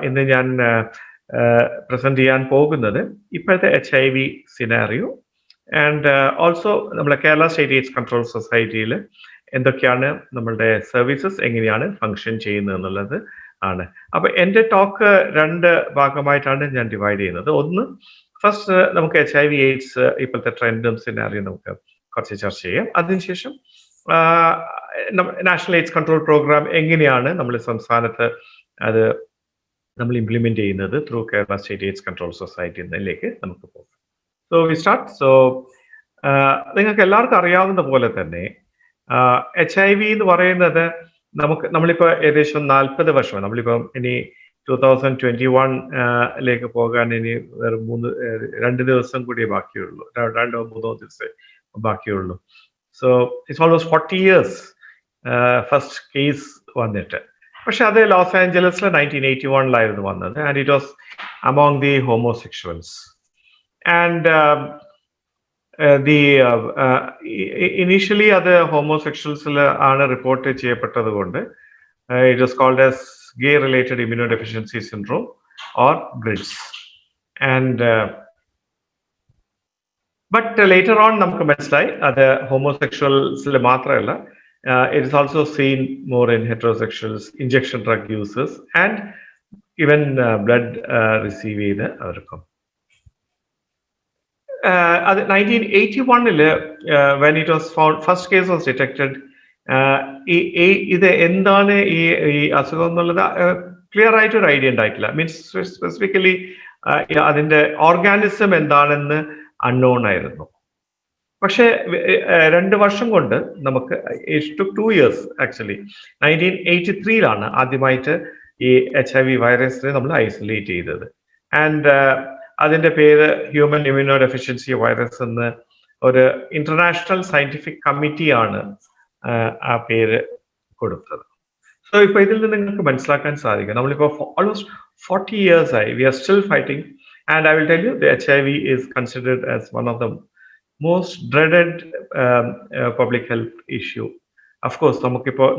ഇന്ന് ഞാൻ പ്രസന്റ് ചെയ്യാൻ പോകുന്നത് ഇപ്പോഴത്തെ HIV സിനാറിയോ ആൻഡ് ഓൾസോ നമ്മുടെ കേരള സ്റ്റേറ്റ് എയ്ഡ്സ് കൺട്രോൾ സൊസൈറ്റിയിൽ എന്തൊക്കെയാണ് നമ്മളുടെ സർവീസസ് എങ്ങനെയാണ് ഫങ്ഷൻ ചെയ്യുന്നത് എന്നുള്ളത് ആണ്. അപ്പൊ എൻ്റെ ടോക്ക് 2 ഭാഗമായിട്ടാണ് ഞാൻ ഡിവൈഡ് ചെയ്യുന്നത്. ഒന്ന്, ഫസ്റ്റ് നമുക്ക് HIV എയ്ഡ്സ് ഇപ്പോഴത്തെ ട്രെൻഡും സിനാറിയും നമുക്ക് കുറച്ച് ചർച്ച ചെയ്യാം. അതിനുശേഷം നാഷണൽ എയ്ഡ്സ് കൺട്രോൾ പ്രോഗ്രാം എങ്ങനെയാണ് നമ്മൾ സംസ്ഥാനത്ത് അത് നമ്മൾ ഇംപ്ലിമെന്റ് ചെയ്യുന്നത് through Kerala state AIDS control society എന്നതിലേക്ക് നമുക്ക് പോകാം. So we start. സോ നിങ്ങൾക്ക് എല്ലാവർക്കും അറിയാവുന്ന പോലെ തന്നെ HIV എന്ന് പറയുന്നത് നമ്മളിപ്പോൾ ഏകദേശം 40 വർഷം, നമ്മളിപ്പം ഇനി 2021 പോകാൻ ഇനി വെറും 2 ദിവസം കൂടി ബാക്കിയുള്ളൂ, 2-3 ദിവസം ബാക്കിയുള്ളൂ. So it's almost 40 years first case വന്നിട്ട്. പക്ഷെ അത് ലോസ് ആഞ്ചലസിൽ 1981 വന്നത്, and it was among the homosexuals. ആൻഡ് ഇനീഷ്യലി അത് ഹോമോസെക്ഷൽസിൽ ആണ് റിപ്പോർട്ട് ചെയ്യപ്പെട്ടത് കൊണ്ട് it was called as gay related immunodeficiency syndrome or GRIDS. And but later on നമുക്ക് മനസ്സിലായി അത് ഹോമോസെക്ഷൽസിൽ മാത്രമല്ല, it is also seen more in heterosexuals, injection drug users, and even blood receive ചെയ്തവർക്കും. 1981 when it was found, first case was detected. ഇത് എന്താണ് ഈ അസുഖം എന്നുള്ളത് clear ആയിട്ട് ഒരു ഐഡിയ ഉണ്ടായിട്ടില്ല. മീൻസ് സ്പെസിഫിക്കലി അതിന്റെ ഓർഗാനിസം എന്താണെന്ന് അൺനോൺ ആയിരുന്നു. പക്ഷെ 2 വർഷം കൊണ്ട് നമുക്ക്, ഇറ്റ് ടുക്ക് 2 years ആക്ച്വലി, 1983 ആദ്യമായിട്ട് ഈ HIV വൈറസിനെ നമ്മൾ ഐസൊലേറ്റ് ചെയ്തത്. ആൻഡ് അതിന്റെ പേര് ഹ്യൂമൻ ഇമ്മ്യൂണോ ഡെഫിഷ്യൻസി വൈറസ് എന്ന് ഒരു ഇന്റർനാഷണൽ സയന്റിഫിക് കമ്മിറ്റിയാണ് ആ പേര് കൊടുത്തത്. സോ ഇപ്പൊ ഇതിൽ നിന്ന് നിങ്ങൾക്ക് മനസ്സിലാക്കാൻ സാധിക്കും, നമ്മളിപ്പോ ഓൾമോസ്റ്റ് 40 years ആയി, we are still fighting. And I will tell you, the HIV is considered as one of the most dreaded public health issue. Of course,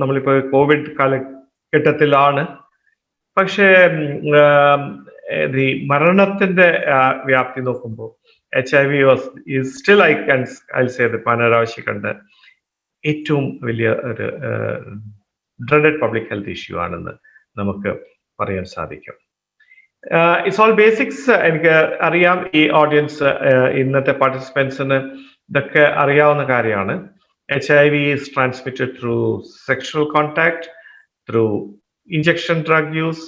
നമ്മളിപ്പോ കോവിഡ് കാലഘട്ടത്തിലാണ്. പക്ഷേ മരണത്തിന്റെ വ്യാപ്തി നോക്കുമ്പോൾ HIV is still, I'll say, മാനവരാശി കണ്ട ഏറ്റവും വലിയ ഒരു dreaded public health issue ആണെന്ന് നമുക്ക് പറയാൻ സാധിക്കും. It's all basics. എനിക്ക് അറിയാം ഈ ഓഡിയൻസ്, ഇന്നത്തെ പാർട്ടിസിപ്പൻസിന് ഇതൊക്കെ അറിയാവുന്ന കാര്യമാണ്. HIV is transmitted through sexual contact, through injection drug use,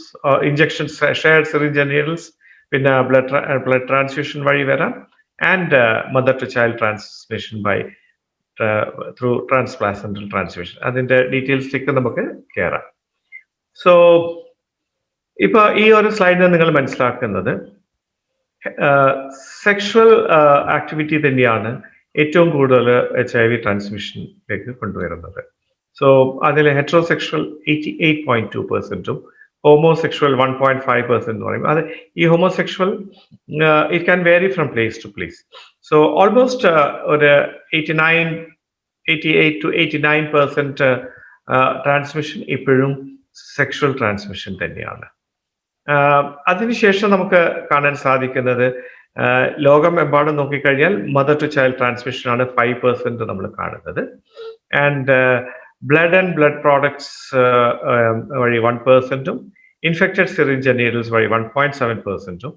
injection shared syringe and needles, പിന്നെ blood transfusion വഴി വരാം, and mother to child transmission by through transplacental transmission. അതിന്റെ ഡീറ്റെയിൽസിലേക്ക് നമുക്ക് കയറാം. സോ ഇപ്പൊ ഈ ഒരു സ്ലൈഡിൽ നിങ്ങൾ മനസ്സിലാക്കുന്നത് സെക്ഷൽ ആക്ടിവിറ്റി തന്നെയാണ് ഏറ്റവും കൂടുതൽ HIV ട്രാൻസ്മിഷനിലേക്ക് കൊണ്ടുവരുന്നത്. സോ അതിൽ ഹെറ്ററോസെക്ഷൽ 88.2%, ഹോമോസെക്ഷൽ 1.5% എന്ന് പറയും. അത് ഈ homosexual it can vary from place to place. So almost ഒരു 88 to 89% ട്രാൻസ്മിഷൻ ഇപ്പോഴും സെക്ഷൽ ട്രാൻസ്മിഷൻ തന്നെയാണ്. അതിനുശേഷം നമുക്ക് കാണാൻ സാധിക്കുന്നത്, ലോകമെമ്പാടും നോക്കിക്കഴിഞ്ഞാൽ മദർ ടു ചൈൽഡ് ട്രാൻസ്മിഷൻ ആണ് 5% നമ്മൾ കാണുന്നത്. And blood and blood products വഴി 1%, ഇൻഫെക്റ്റഡ് സിറിഞ്ച് ആൻഡ് നീഡിൽസ് വഴി 1.7%,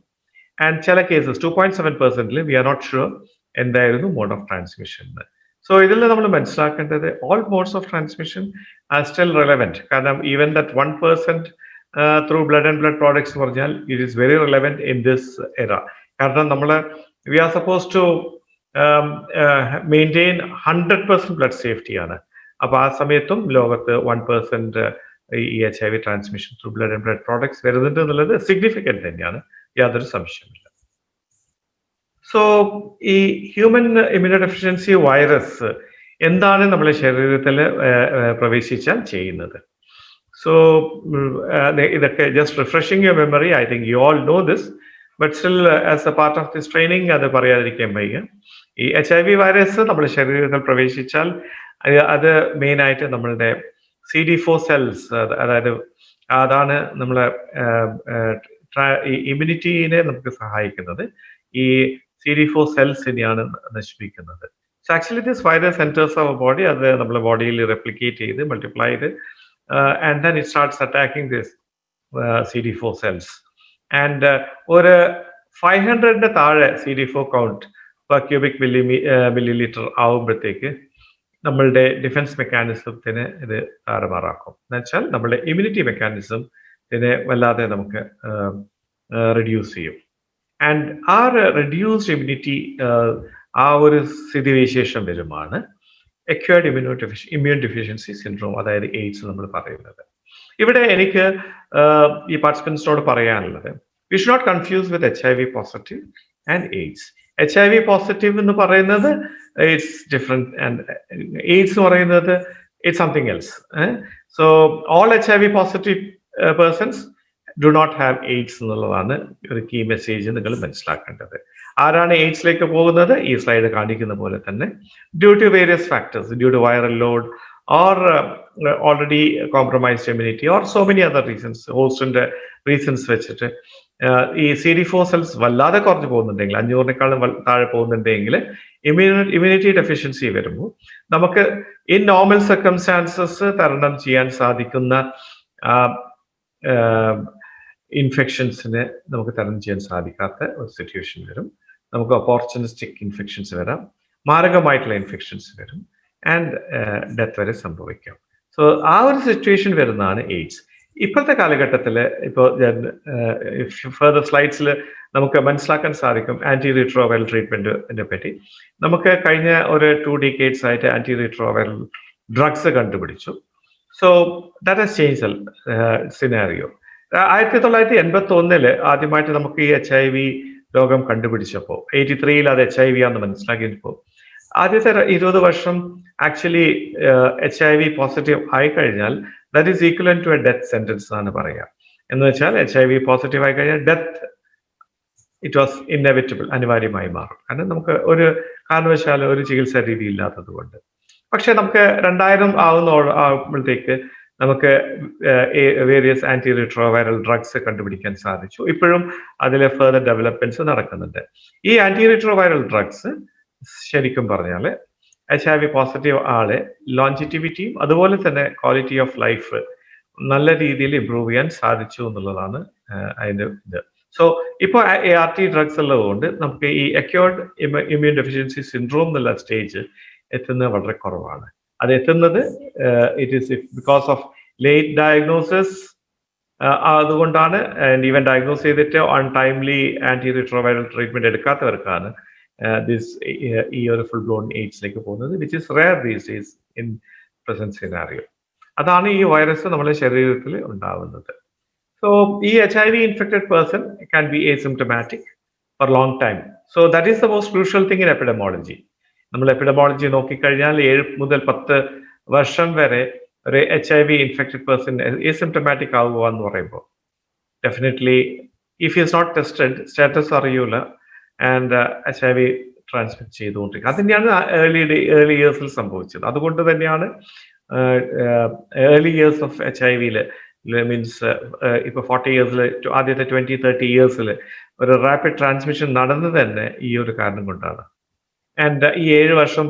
ആൻഡ് ചില cases 2.7% we are not sure എന്തായിരുന്നു മോഡ് ഓഫ് ട്രാൻസ്മിഷൻ. സോ ഇതിൽ നമ്മൾ മനസ്സിലാക്കേണ്ടത്, all modes of transmission are still relevant. കാരണം even that 1% through blood and blood products പറഞ്ഞാൽ it is very relevant in this era. കാരണം നമ്മൾ we are suppose to maintain 100% blood safety ആണ്. അപ്പൊ ആ സമയത്തും ലോകത്ത് 1% ഈ HIV transmission through blood and blood products വരുന്നുണ്ട് എന്നുള്ളത് സിഗ്നിഫിക്കന്റ് തന്നെയാണ്, യാതൊരു സംശയമില്ല. സോ ഈ ഹ്യൂമൻ ഇമ്മ്യൂണോ ഡെഫിഷ്യൻസി വൈറസ് എന്താണ് നമ്മുടെ ശരീരത്തിൽ പ്രവേശിച്ചാൽ ചെയ്യുന്നത്? So ഇതൊക്കെ just refreshing your memory. I think you all know this, but still as a part of this training അത് പറയാതിരിക്കാൻ വയ്യ. ഈ HIV വൈറസ് നമ്മുടെ ശരീരത്തിൽ പ്രവേശിച്ചാൽ അത് മെയിൻ ആയിട്ട് നമ്മളുടെ CD4 സെൽസ്, അതായത് അതാണ് നമ്മളെ ഇമ്മ്യൂണിറ്റീനെ നമുക്ക് സഹായിക്കുന്നത്. ഈ CD4 സെൽസിനെയാണ് നശിപ്പിക്കുന്നത്. So actually this virus enters our body, അത് നമ്മുടെ ബോഡിയിൽ റെപ്ലിക്കേറ്റ് ചെയ്ത് മൾട്ടിപ്ലൈ ചെയ്ത് and then it starts attacking this CD4 cells. And ഒരു 500 താഴെ CD4 count per cubic millilitre ആവുമ്പോഴത്തേക്ക് നമ്മളുടെ ഡിഫൻസ് മെക്കാനിസത്തിന് ഇത് താറുമാറാക്കും. എന്നുവെച്ചാൽ നമ്മളുടെ ഇമ്മ്യൂണിറ്റി മെക്കാനിസം ഇതിനെ വല്ലാതെ നമുക്ക് റെഡ്യൂസ് ചെയ്യും. ആൻഡ് ആ റെഡ്യൂസ്ഡ് ഇമ്മ്യൂണിറ്റി ആ ഒരു സ്ഥിതിവിശേഷം വരുമാണ് അക്വയർഡ് ഇമ്മ്യൂൺ ഡെഫിഷ്യൻസി സിൻഡ്രോം, അതായത് എയ്ഡ്സ് നമ്മൾ പറയുന്നത്. ഇവിടെ എനിക്ക് ഈ പാർട്ടിസിപ്പൻസിനോട് പറയാനുള്ളത്, we should not confuse with HIV positive and AIDS. HIV positive എന്ന് പറയുന്നത് ഇറ്റ്സ് ഡിഫറെന്റ് ആൻഡ് എയ്ഡ്സ് എന്ന് പറയുന്നത് it's something else. So all HIV positive persons do not have AIDS എന്നുള്ളതാണ് ഒരു കീ മെസ്സേജ് നിങ്ങൾ മനസ്സിലാക്കേണ്ടത്. ആരാണ് എയ്ഡ്സിലേക്ക് പോകുന്നത്? ഈ സ്ലൈഡ് കാണിക്കുന്ന പോലെ തന്നെ due to various factors, due to viral load or already compromised immunity or so many other reasons, ഹോസ്റ്റിന്റെ റീസൺസ് വെച്ചിട്ട് ഈ CD4 സെൽസ് വല്ലാതെ കുറഞ്ഞു പോകുന്നുണ്ടെങ്കിൽ, 500-നേക്കാളും താഴെ പോകുന്നുണ്ടെങ്കിൽ ഇമ്മ്യൂണിറ്റി ഡെഫിഷ്യൻസി വരുമ്പോൾ നമുക്ക് ഇൻ നോർമൽ സർക്കംസ്റ്റാൻസസ് തരണം ചെയ്യാൻ സാധിക്കുന്ന ഇൻഫെക്ഷൻസിനെ നമുക്ക് തരണം ചെയ്യാൻ സാധിക്കാത്ത ഒരു സിറ്റുവേഷൻ വരും. നമുക്ക് ഓപ്പർച്യൂണിസ്റ്റിക് ഇൻഫെക്ഷൻസ് വരാം, മാരകമായിട്ടുള്ള ഇൻഫെക്ഷൻസ് വരും, ആൻഡ് ഡെത്ത് വരെ സംഭവിക്കാം. സോ ആ ഒരു സിറ്റുവേഷൻ വരുന്നതാണ് എയ്ഡ്സ്. ഇപ്പോഴത്തെ കാലഘട്ടത്തിൽ ഇപ്പോൾ ഫർദർ സ്ലൈഡ്സിൽ നമുക്ക് മനസ്സിലാക്കാൻ സാധിക്കും ആന്റി റിട്രോവൈറൽ ട്രീറ്റ്മെന്റിനെ പറ്റി. നമുക്ക് കഴിഞ്ഞ ഒരു 2 decades ആയിട്ട് ആന്റി റിട്രോവൈറൽ ഡ്രഗ്സ് കണ്ടുപിടിച്ചു. So that has change scenario. 1981 ആദ്യമായിട്ട് നമുക്ക് ഈ HIV രോഗം കണ്ടുപിടിച്ചപ്പോൾ 83 അത് HIV ആണെന്ന് മനസ്സിലാക്കിയപ്പോൾ ആദ്യത്തെ 20 വർഷം ആക്ച്വലി HIV പോസിറ്റീവ് ആയി കഴിഞ്ഞാൽ that is equivalent to a death sentence ആണ് പറയുക. എന്ന് വെച്ചാൽ HIV പോസിറ്റീവ് ആയി കഴിഞ്ഞാൽ ഡെത്ത് ഇറ്റ് വാസ് ഇന്നെവിറ്റബിൾ, അനിവാര്യമായി മാറും. കാരണം നമുക്ക് ഒരു കാരണവശാലും ഒരു ചികിത്സാ രീതി ഇല്ലാത്തത് കൊണ്ട്. പക്ഷെ നമുക്ക് 2000 ആവുമ്പോഴത്തേക്ക് നമുക്ക് വേരിയസ് ആന്റി റിട്രോവൈറൽ ഡ്രഗ്സ് കണ്ടുപിടിക്കാൻ സാധിച്ചു. ഇപ്പോഴും അതിൽ ഫർദർ ഡെവലപ്മെന്റ്സ് നടക്കുന്നുണ്ട്. ഈ ആന്റി റിട്രോവൈറൽ ഡ്രഗ്സ് ശരിക്കും പറഞ്ഞാൽ HIV പോസിറ്റീവ് ആളെ ലോഞ്ചിറ്റിവിറ്റിയും അതുപോലെ തന്നെ ക്വാളിറ്റി ഓഫ് ലൈഫ് നല്ല രീതിയിൽ ഇംപ്രൂവ് ചെയ്യാൻ സാധിച്ചു എന്നുള്ളതാണ് അതിൻ്റെ ഇത്. സോ ഇപ്പോൾ ART ഡ്രഗ്സ് ഉള്ളതുകൊണ്ട് നമുക്ക് ഈ അക്യൂർഡ് ഇമ്മ്യൂൺ ഡെഫിഷ്യൻസി സിൻഡ്രോം എന്നുള്ള സ്റ്റേജ് എത്തുന്നത് വളരെ കുറവാണ്. അത് എത്തുന്നത് it is because of late diagnosis. അതുകൊണ്ടാണ് ഈവൻ ഡയഗ്നോസ് ചെയ്തിട്ട് അൺടൈംലി ആന്റി റിട്രോവൈറൽ ട്രീറ്റ്മെന്റ് എടുക്കാത്തവർക്കാണ് ഈ ഒരു ഫുൾ ബ്ലോൺ എയ്ഡ്സിലേക്ക് പോകുന്നത്, which is rare these days in present scenario. അതാണ് ഈ വൈറസ് നമ്മുടെ ശരീരത്തിൽ ഉണ്ടാവുന്നത്. സോ ഈ HIV infected person can be asymptomatic for long time. So that is the most crucial thing in epidemiology. നമ്മൾ എപ്പിഡമോളജി നോക്കിക്കഴിഞ്ഞാൽ 7 മുതൽ 10 വർഷം വരെ ഒരു HIV ഇൻഫെക്റ്റഡ് പേഴ്സൺ എസിംപ്റ്റമാറ്റിക് ആവുക എന്ന് പറയുമ്പോൾ definitely if is not tested status അറിയൂല ആൻഡ് HIV ട്രാൻസ്മിറ്റ് ചെയ്തുകൊണ്ടിരിക്കുക. അത് തന്നെയാണ് ഏർലി ഇയേഴ്സിൽ സംഭവിച്ചത്. അതുകൊണ്ട് തന്നെയാണ് early years of HIV means ഇപ്പോൾ 40 ഇയേഴ്സിൽ ആദ്യത്തെ 20-30 ഇയേഴ്സിൽ ഒരു റാപ്പിഡ് ട്രാൻസ്മിഷൻ നടന്നത് തന്നെ ഈ ഒരു കാരണം കൊണ്ടാണ്. ആൻഡ് ഈ 7 വർഷം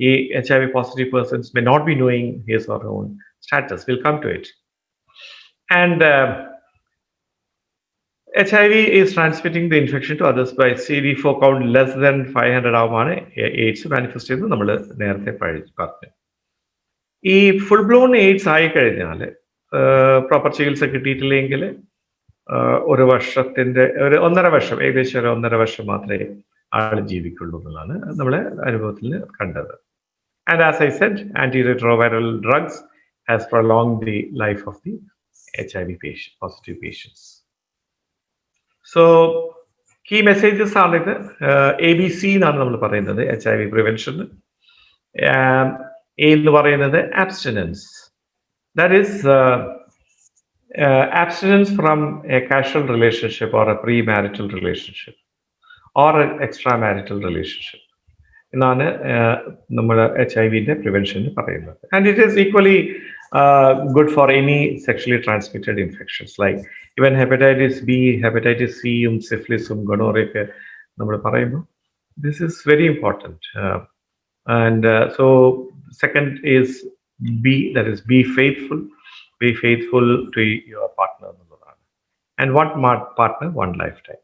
ഈ HIV positive persons may not be knowing his or her own status. We'll come to it. And HIV is transmitting the infection to others by CD4 count less than 500 ആവുമാണ് എയ്ഡ്സ് മാനിഫെസ്റ്റ് ചെയ്ത് നമ്മൾ നേരത്തെ പറഞ്ഞു. ഈ full blown AIDS ആയി കഴിഞ്ഞാൽ proper ചികിത്സ കിട്ടിയിട്ടില്ലെങ്കിൽ ഒരു വർഷത്തിന്റെ ഒരു 1.5 വർഷം, ഏകദേശം ഒരു 1.5 വർഷം മാത്രമേ ആൾ ജീവിക്കുള്ളൂ എന്നുള്ളതാണ് നമ്മളെ അനുഭവത്തിൽ കണ്ടത്. And as I said, anti retroviral drugs has prolonged the life of the HIV positive patients. So key messages ആണിത്. ABC എന്നാണ് നമ്മൾ പറയുന്നത് HIV പ്രിവെൻഷൻ. A എന്ന് പറയുന്നത് abstinence. That is abstinence from a casual relationship or a pre-marital relationship or an extramarital relationship എന്നാണ് നമ്മൾ HIV പ്രിവെൻഷന് പറയുന്നത്. And it is equally good for any sexually transmitted infections like even hepatitis B, hepatitis C, syphilis, gonorrhea. This is very important. And so second is be, that is be faithful. Be faithful to your partner. And one partner, one lifetime.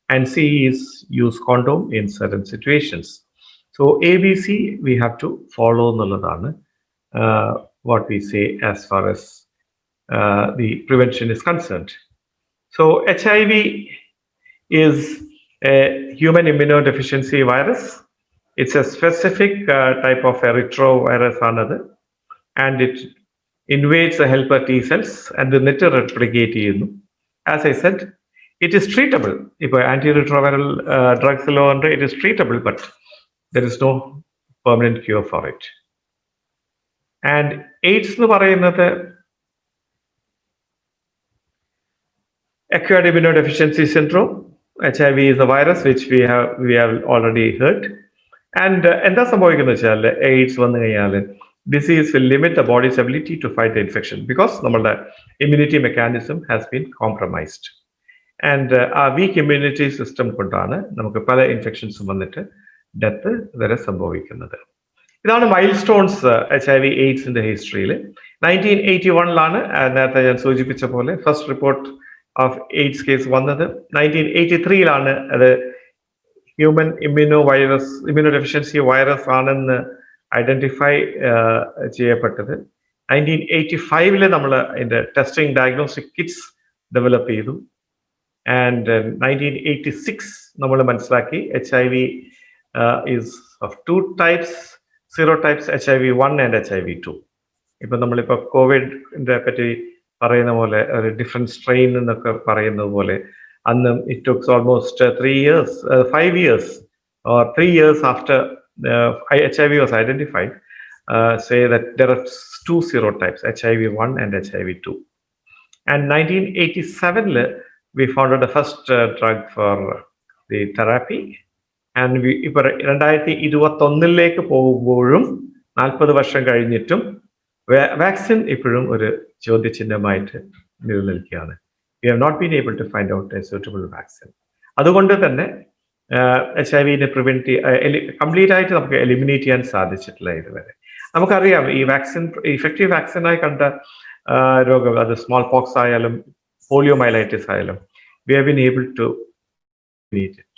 And C is use condom in certain situations. So ABC we have to follow എന്നുള്ളതാണ് what we say as far as the prevention is concerned. So HIV is a human immunodeficiency virus. It's a specific type of retrovirus another, and it invades the helper T cells and the net replicate ചെയ്യുന്നു. As I said, it is treatable. If antiretroviral drugs alone, it is treatable, but there is no permanent cure for it. And AIDS എന്ന് പറയുന്നത് acquired immunodeficiency syndrome. HIV is a virus which we have already heard. And എന്താ സംഭവിക്കുന്നത് വെച്ചാൽ AIDS വന്നു കഴിഞ്ഞാൽ disease will limit the body's ability to fight the infection because നമ്മളുടെ immunity mechanism has been compromised. And ആ week immunity system കൊണ്ടാണ് നമുക്ക് പല ഇൻഫെക്ഷൻസും വന്നിട്ട് ഡെത്ത് വരെ സംഭവിക്കുന്നത്. ഇതാണ് മൈൽ സ്റ്റോൺസ് HIV എയ്ഡ്സിന്റെ ഹിസ്റ്ററിയിൽ. 1981 നേരത്തെ ഞാൻ സൂചിപ്പിച്ച പോലെ first report of AIDS case വന്നത്. 1983 അത് ഹ്യൂമൻ ഇമ്മ്യൂണോഡെഫിഷ്യൻസി വൈറസ് ആണെന്ന് ഐഡന്റിഫൈ ചെയ്യപ്പെട്ടത്. 1985 നമ്മൾ അതിന്റെ ടെസ്റ്റിംഗ് ഡയഗ്നോസ്റ്റിക് കിറ്റ്സ് ഡെവലപ്പ് ചെയ്തു. And 1986 നമ്മൾ മനസ്സിലാക്കി HIV is of two types, serotypes, HIV1 and HIV2. ഇപ്പം നമ്മളിപ്പോൾ കോവിഡിന്റെ പറ്റി പറയുന്ന പോലെ ഒരു ഡിഫറെന്റ് സ്ട്രെയിൻ എന്നൊക്കെ പറയുന്നത് പോലെ അന്ന് it took almost 5 years or 3 years after HIV was identified, say that there are two serotypes, HIV1 and HIV2. And 1987 we founded the first drug for the therapy. And ഇപ്പോൾ 2021 പോകുമ്പോഴും 40 വർഷം കഴിഞ്ഞിട്ടും vaccine ഇപ്പോഴും ഒരു ചോദ്യചിഹ്നമായിട്ട് നിലനിൽക്കുകയാണ്. We have not been able to find out a suitable vaccine. അതുകൊണ്ട് തന്നെ HIV-നെ prevent complete ആയിട്ട് നമുക്ക് എലിമിനേറ്റ് ചെയ്യാൻ സാധിച്ചിട്ടില്ല ഇതുവരെ. നമുക്കറിയാം ഈ വാക്സിൻ ഇഫക്റ്റീവ് വാക്സിനായി കണ്ട രോഗം, അത് സ്മോൾ പോക്സ് ആയാലും poliomyelitis ആയാലും, we have been able to beat it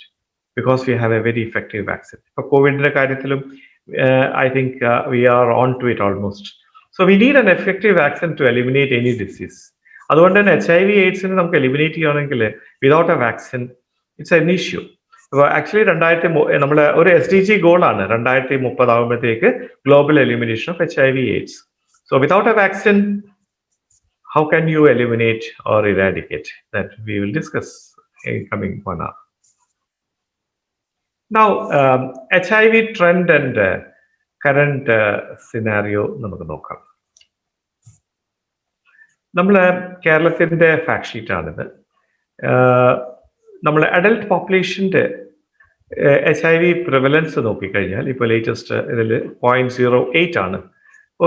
because we have a very effective vaccine. For കോവിഡിന്റെ കാര്യത്തിലും I think we are on to it almost. So we need an effective vaccine to eliminate any disease. അതുകൊണ്ട് തന്നെ HIV AIDS-നെ നമുക്ക് eliminate ചെയ്യണമെങ്കിൽ without A vaccine it's an issue. അപ്പോൾ actually നമ്മളെ ഒരു SDG ഗോളാണ് 2030 ആകുമ്പോഴത്തേക്ക് global elimination of HIV AIDS. So without a vaccine, how can you eliminate or eradicate? That we will discuss in coming 1 hour. Now, HIV trend and current scenario നമുക്ക് നോക്കാം. നമ്മൾ കേരളത്തിൻ്റെ fact ഷീറ്റാണിത്. നമ്മൾ adult പോപ്പുലേഷൻ്റെ HIV prevalence നോക്കിക്കഴിഞ്ഞാൽ ഇപ്പോൾ latest ഇതിൽ 0.08 ആണ്.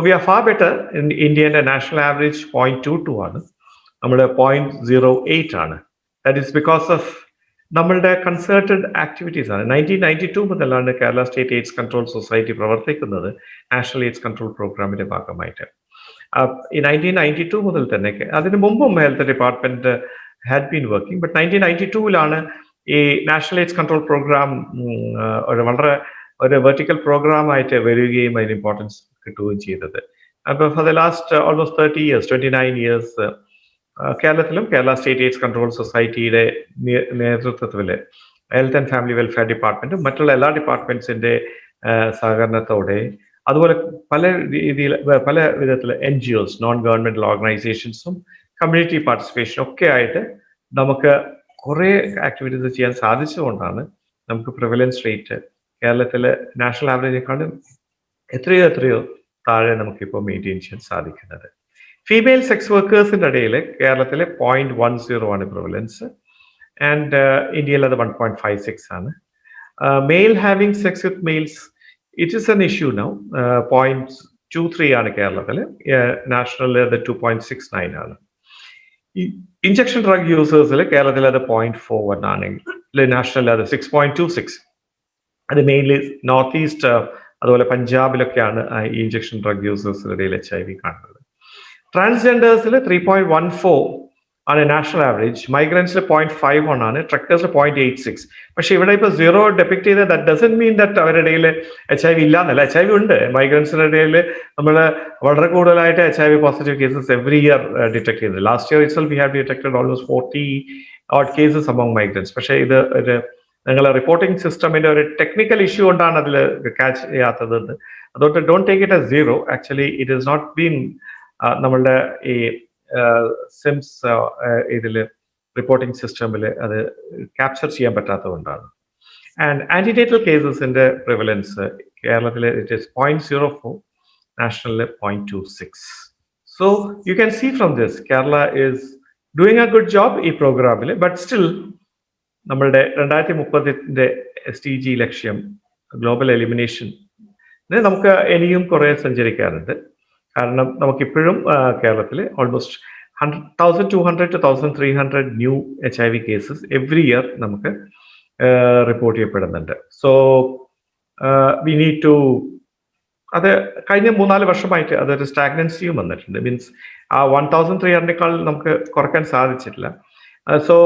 We are far better in India. National average 0.22 ആണ്, നമ്മുടെ 0.08 ആണ്. That is because of നമ്മളുടെ കൺസേർട്ടഡ് ആക്ടിവിറ്റീസ് ആണ്. 1992 മുതലാണ് Kerala state AIDS control society പ്രവർത്തിക്കുന്നത് നാഷണൽ എയ്ഡ്സ് കൺട്രോൾ പ്രോഗ്രാമിന്റെ ഭാഗമായിട്ട്. ഈ 1992 മുതൽ തന്നെ, അതിന് മുമ്പും health department had been working, but 1992 ഈ നാഷണൽ എയ്ഡ്സ് കൺട്രോൾ പ്രോഗ്രാം വളരെ ഒരു വെർട്ടിക്കൽ പ്രോഗ്രാം ആയിട്ട് വരികയും അതിന് ഇമ്പോർട്ടൻസ് കിട്ടുകയും ചെയ്തത്. അപ്പോൾ for the last almost 30 years, 29 years കേരളത്തിലും കേരള സ്റ്റേറ്റ് എയ്ഡ്സ് കൺട്രോൾ സൊസൈറ്റിയുടെ നേതൃത്വത്തിൽ ഹെൽത്ത് ആൻഡ് ഫാമിലി വെൽഫെയർ ഡിപ്പാർട്ട്മെന്റും മറ്റുള്ള എല്ലാ ഡിപ്പാർട്ട്മെന്റ്സിന്റെ സഹകരണത്തോടെ, അതുപോലെ പല വിധത്തിൽ NGOs, നോൺ ഗവൺമെന്റൽ ഓർഗനൈസേഷൻസും കമ്മ്യൂണിറ്റി പാർട്ടിസിപ്പേഷനും ഒക്കെ ആയിട്ട് നമുക്ക് കുറേ ആക്ടിവിറ്റീസ് ചെയ്യാൻ സാധിച്ചുകൊണ്ടാണ് നമുക്ക് പ്രിവലൻസ് റേറ്റ് കേരളത്തിലെ നാഷണൽ ആവറേജിനെക്കാളും എത്രയോ താഴെ നമുക്കിപ്പോൾ മെയിൻറ്റെയിൻ ചെയ്യാൻ സാധിക്കുന്നത്. ഫീമെയിൽ സെക്സ് വർക്കേഴ്സിൻ്റെ ഇടയിൽ കേരളത്തിലെ 0.10 ആണ് പ്രിവലൻസ്, ആൻഡ് ഇന്ത്യയിൽ അത് 1.56 ആണ്. Male having sex with males, it is an issue now. 2.3 ആണ് കേരളത്തിൽ, നാഷണലിൽ അത് 2.69 ആണ്. ഈ ഇഞ്ചക്ഷൻ ഡ്രഗ് യൂസേഴ്സിൽ കേരളത്തിൽ അത് 0.41 ആണെങ്കിൽ നാഷണലിൽ അത് 6.26. അത് മെയിൻലി നോർത്ത് ഈസ്റ്റ് അതുപോലെ പഞ്ചാബിലൊക്കെയാണ് ഈ ഇഞ്ചക്ഷൻ ഡ്രഗ് യൂസേഴ്സിന്റെ ഇടയിൽ HIV കാണുന്നത്. ട്രാൻസ്ജെൻഡേഴ്സിൽ 3.14 ആണ് നാഷണൽ ആവറേജ്, മൈഗ്രൻസിൽ 0.51 ആണ്, ട്രക്കേഴ്സിൽ 0.86. പക്ഷെ ഇവിടെ ഇപ്പോൾ 0 ഡെപിക്ട് ചെയ്ത് ദാറ്റ് ഡസന്റ് മീൻ ദാറ്റ് അവരുടെ ഇടയിൽ HIV ഇല്ല എന്നല്ല. HIV ഉണ്ട്. മൈഗ്രൻസിന്റെ ഇടയിൽ നമ്മൾ വളരെ കൂടുതലായിട്ട് HIV positive cases every year detect ചെയ്യുന്നത്. Last year itself we have detected almost 40 odd cases among migrants. പക്ഷേ ഇത് ഒരു ഞങ്ങൾ റിപ്പോർട്ടിംഗ് സിസ്റ്റമിന്റെ ഒരു ടെക്നിക്കൽ ഇഷ്യൂ കൊണ്ടാണ് അതിൽ ക്യാച്ച് ചെയ്യാത്തത്. അതുകൊണ്ട് don't take it as 0. Actually it is not been നമ്മളുടെ ഈ സിംസ് ഇതിൽ റിപ്പോർട്ടിംഗ് സിസ്റ്റമിൽ അത് ക്യാപ്ചർ ചെയ്യാൻ പറ്റാത്തതുകൊണ്ടാണ്. ആൻഡ് ആന്റിനേറ്റൽ കേസസിന്റെ പ്രിവലൻസ് കേരളത്തിൽ ഇറ്റ് ഈസ് 0.04, നാഷണലിൽ 0.26. So you can see from this Kerala is doing a good job ഈ പ്രോഗ്രാമിൽ. ബട്ട് സ്റ്റിൽ നമ്മളുടെ 2030 SDG ലക്ഷ്യം ഗ്ലോബൽ എലിമിനേഷൻ നമുക്ക് ഇനിയും കുറെ സഞ്ചരിക്കാറുണ്ട്. കാരണം നമുക്കിപ്പോഴും കേരളത്തിൽ almost 1,200 to 1,300 new HIV cases every year നമുക്ക് റിപ്പോർട്ട് ചെയ്യപ്പെടുന്നുണ്ട്. സോ വി നീഡ് ടു, അത് കഴിഞ്ഞ 3-4 വർഷമായിട്ട് അതൊരു സ്റ്റാഗ്നൻസിയും വന്നിട്ടുണ്ട്. മീൻസ് ആ 1,300 നമുക്ക് കുറയ്ക്കാൻ സാധിച്ചിട്ടില്ല. So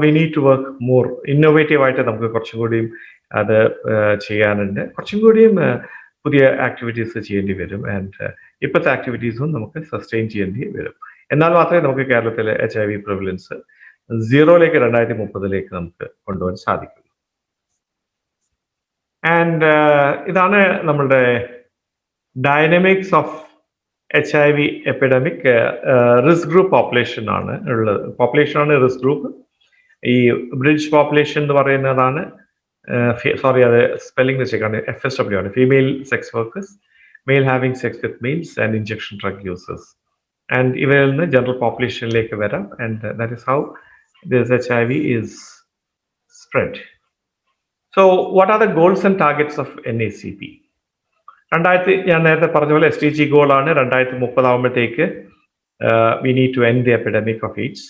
we need to work more innovative ആയിട്ട് നമുക്ക് കുറച്ചും കൂടിയും അത് ചെയ്യാനുണ്ട്. കുറച്ചും കൂടിയും പുതിയ ആക്ടിവിറ്റീസ് ചെയ്യേണ്ടി വരും. ആൻഡ് ഇപ്പോഴത്തെ ആക്ടിവിറ്റീസും നമുക്ക് സസ്റ്റെയിൻ ചെയ്യേണ്ടി വരും. എന്നാൽ മാത്രമേ നമുക്ക് കേരളത്തിലെ HIV പ്രിവലൻസ് 0ലേക്ക് 2030 നമുക്ക് കൊണ്ടുപോകാൻ സാധിക്കുള്ളൂ. ആൻഡ് ഇതാണ് നമ്മളുടെ dynamics of HIV epidemic. Risk group population ആണ് ഉള്ളത്. പോപ്പുലേഷനാണ് റിസ്ക് ഗ്രൂപ്പ്. ഈ ബ്രിഡ്ജ് പോപ്പുലേഷൻ എന്ന് പറയുന്നതാണ്, സോറി അത് സ്പെല്ലിംഗ് മിസ്റ്റേക്കാണ്, FSW ആണ്, female sex workers, male having sex with males and injection drug users. And ഇവരിൽ നിന്ന് ജനറൽ പോപ്പുലേഷനിലേക്ക് വരാം. And that is how this HIV is spread. So what are the goals and targets of NACP? ഞാൻ നേരത്തെ പറഞ്ഞ പോലെ SDG ഗോളാണ് 2030 ആകുമ്പോഴത്തേക്ക് V need to end the epidemic of AIDS.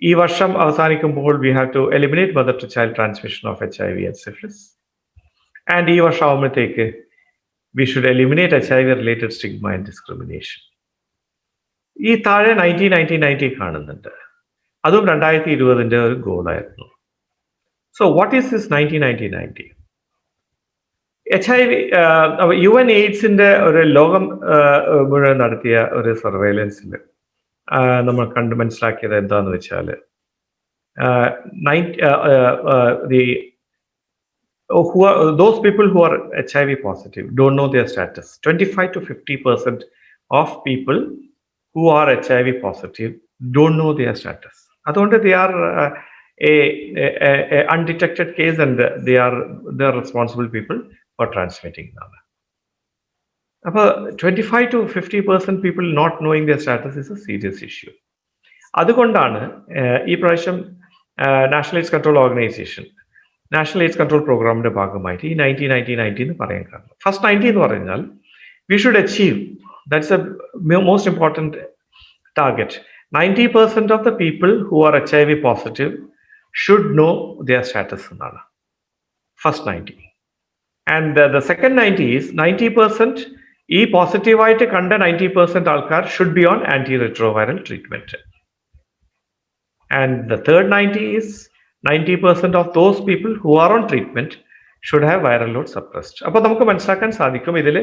ഈ വർഷം അവസാനിക്കുമ്പോൾ we have to eliminate mother to child transmission of HIV and syphilis. And ഈ വർഷം ആകുമ്പോഴത്തേക്ക് we should eliminate HIV related stigma and discrimination. ഈ താഴെ 1990 കാണുന്നുണ്ട്. അതും 2020 ഒരു ഗോളായിരുന്നു. So what is this 1990? HIV UN എയ്ഡ്സിന്റെ ഒരു ലോകം മുഴുവൻ നടത്തിയ ഒരു സർവൈലൻസിൽ നമ്മൾ കണ്ട് മനസ്സിലാക്കിയത് എന്താന്ന് വെച്ചാൽ those people who are HIV positive don't know their status. 25 to 50% of people who are HIV positive don't know their status. അതുകൊണ്ട് they are a undetected case and they are responsible people for transmitting now. അപ്പോൾ 25 to 50% people not knowing their status is a serious issue. അതുകൊണ്ടാണ് ഈ പ്രാവശ്യം national AIDS control organisation national AIDS control പ്രോഗ്രാമിന്റെ ഭാഗമായിട്ട് ഈ 90 എന്ന് പറയാൻ കാരണം. ഫസ്റ്റ് 90 എന്ന് പറഞ്ഞാൽ we should achieve, that's a most important target. 90% of the people who are HIV positive should know their status എന്നാണ് first 90. And the second 90 is 90% ഈ പോസിറ്റീവായിട്ട് കണ്ട 90% ആൾക്കാർ should be on anti retroviral treatment. And the third 90 is 90% of those people who are on treatment should have viral load suppressed. അപ്പോൾ നമുക്ക് മനസ്സിലാക്കാൻ സാധിക്കും ഇതിൽ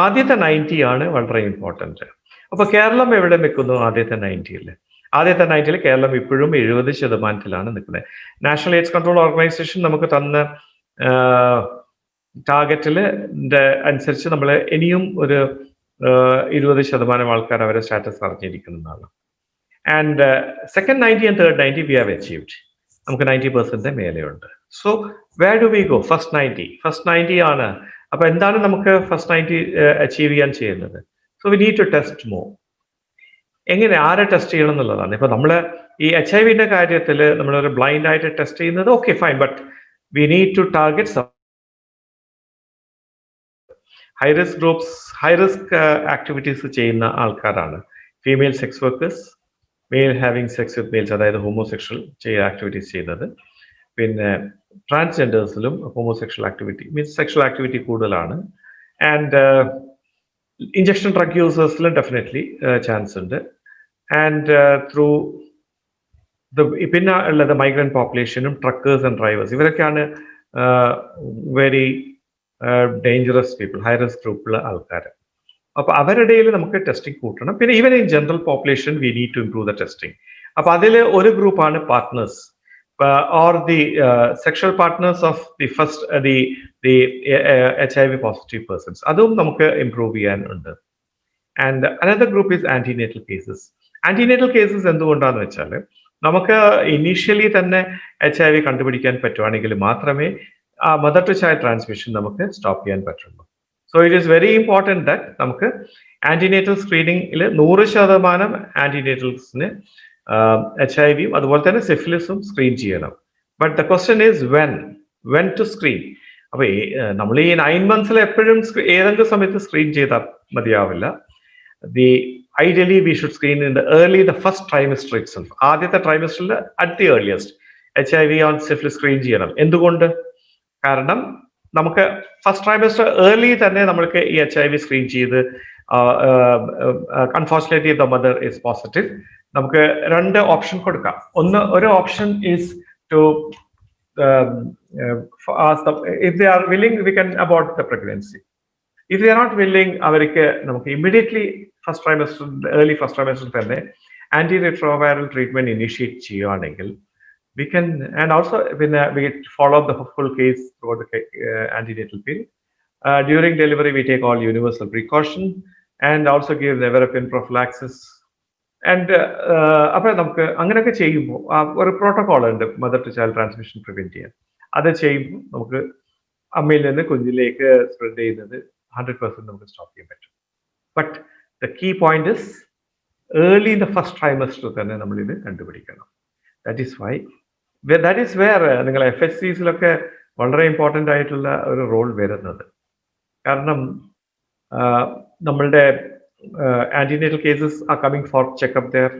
ആദ്യത്തെ 90 ആണ് വളരെ ഇമ്പോർട്ടൻറ്റ്. അപ്പോൾ കേരളം എവിടെ നിൽക്കുന്നു ആദ്യത്തെ 90യിൽ? ആദ്യത്തെ 90യിൽ കേരളം ഇപ്പോഴും 70% നിൽക്കുന്നത്. നാഷണൽ എയ്ഡ്സ് കൺട്രോൾ ഓർഗനൈസേഷൻ നമുക്ക് തന്ന ടാർഗറ്റിൽ അനുസരിച്ച് നമ്മൾ ഇനിയും ഒരു 20% ആൾക്കാർ അവരുടെ സ്റ്റാറ്റസ് അറിഞ്ഞിരിക്കുന്നതാണ്. And second 90 and third 90 we have achieved. നമുക്ക് 90% മേലെയുണ്ട്. So where do we go? First 90 ആണ്. അപ്പൊ എന്താണ് നമുക്ക് ഫസ്റ്റ് 90 അച്ചീവ് ചെയ്യാൻ ചെയ്യുന്നത്? So we need to test more. എങ്ങനെ, ആരെ ടെസ്റ്റ് ചെയ്യണം എന്നുള്ളതാണ്. ഇപ്പൊ നമ്മള് ഈ HIV കാര്യത്തിൽ നമ്മളൊരു ബ്ലൈൻഡ് ആയിട്ട് ടെസ്റ്റ് ചെയ്യുന്നത് okay fine, but we need to target high risk groups, high risk activities ചെയ്യുന്ന ആൾക്കാരാണ് female sex workers, male having sex with males, അതായത് ഹോമോസെക്ഷൽ ആക്ടിവിറ്റീസ് ചെയ്യുന്നത്. പിന്നെ ട്രാൻസ്ജെൻഡേഴ്സിലും homosexual activity means sexual activity കൂടുതലാണ്. ആൻഡ് ഇഞ്ചക്ഷൻ ഡ്രഗ് യൂസേഴ്സിലും definitely chance ഉണ്ട്. And through പിന്നെ ഉള്ളത് മൈഗ്രന്റ് പോപ്പുലേഷനും ട്രക്കേഴ്സ് ആൻഡ് ഡ്രൈവേഴ്സ്, ഇവരൊക്കെയാണ് very dangerous people, high risk ഗ്രൂപ്പിലുള്ള ആൾക്കാർ. അപ്പൊ അവരുടെ ഇടയിൽ നമുക്ക് ടെസ്റ്റിംഗ് കൂട്ടണം. പിന്നെ even in general population we need to improve the testing. അപ്പൊ അതിൽ ഒരു ഗ്രൂപ്പാണ് partners or the sexual partners of the first the HIV positive persons, അതും നമുക്ക് ഇംപ്രൂവ് ചെയ്യാൻ ഉണ്ട്. And another group is antenatal cases. Antenatal cases എന്തുകൊണ്ടാന്ന് വെച്ചാൽ നമുക്ക് ഇനീഷ്യലി തന്നെ HIV കണ്ടുപിടിക്കാൻ പറ്റുവാണെങ്കിൽ മാത്രമേ മദർ ടു ചൈൽഡ് ട്രാൻസ്മിഷൻ നമുക്ക് സ്റ്റോപ്പ് ചെയ്യാൻ പറ്റുള്ളൂ. So it is very important that നമുക്ക് ആന്റിനേറ്റൽ സ്ക്രീനിങ്ങിൽ 100% ആന്റിനേറ്റൽസിന് HIV അതുപോലെ തന്നെ സിഫിലിസും സ്ക്രീൻ ചെയ്യണം. But the question is when to screen. അപ്പൊ നമ്മൾ ഈ 9 months എപ്പോഴും ഏതെങ്കിലും സമയത്ത് സ്ക്രീൻ ചെയ്താൽ മതിയാവില്ല. Ideally we should screen in the first trimester itself. ആദ്യത്തെ ട്രൈമസ്റ്ററിൽ at the earliest HIV on syphilis screen ചെയ്യണം. എന്തുകൊണ്ട്? കാരണം നമുക്ക് ഫസ്റ്റ് ട്രൈമസ്റ്റർ ഏർലി തന്നെ നമ്മൾക്ക് ഈ HIV സ്ക്രീൻ ചെയ്ത് unfortunately the mother is positive, നമുക്ക് 2 ഓപ്ഷൻ കൊടുക്കാം. ഒരു option is to if they are willing we can abort the pregnancy. If they are not willing, അവർക്ക് നമുക്ക് ഇമ്മീഡിയറ്റ്ലി ഏർലി ഫസ്റ്റ് ട്രൈമസ്റ്ററിൽ തന്നെ ആന്റി റിട്രോവൈറൽ ട്രീറ്റ്മെന്റ് ഇനിഷ്യേറ്റ് ചെയ്യുകയാണെങ്കിൽ we can, and also when we follow the full case throughout the antenatal period. During delivery we take all universal precaution and also give nevirapine prophylaxis. And അപ്പോൾ നമുക്ക് അങ്ങനെയൊക്കെ ചെയ്യുമ്പോൾ ഒരു protocol ഉണ്ട് mother to child transmission prevent ചെയ്യാൻ. അത് ചെയ്യുമ്പോൾ നമുക്ക് അമ്മയിൽ നിന്ന് കുഞ്ഞിലേക്ക് സ്പ്രെഡ് ചെയ്യുന്നത് 100% നമുക്ക് സ്റ്റോപ്പ് ചെയ്യാൻ പറ്റും. But the key point is early in the first trimester തന്നെ നമ്മൾ ഇത് കണ്ടുപിടിക്കണം. ദാറ്റ് ഈസ് വേർ നിങ്ങൾ FSCസിലൊക്കെ വളരെ ഇമ്പോർട്ടൻ്റ് ആയിട്ടുള്ള ഒരു റോൾ വരുന്നത്. കാരണം നമ്മളുടെ antenatal cases are coming for checkup there.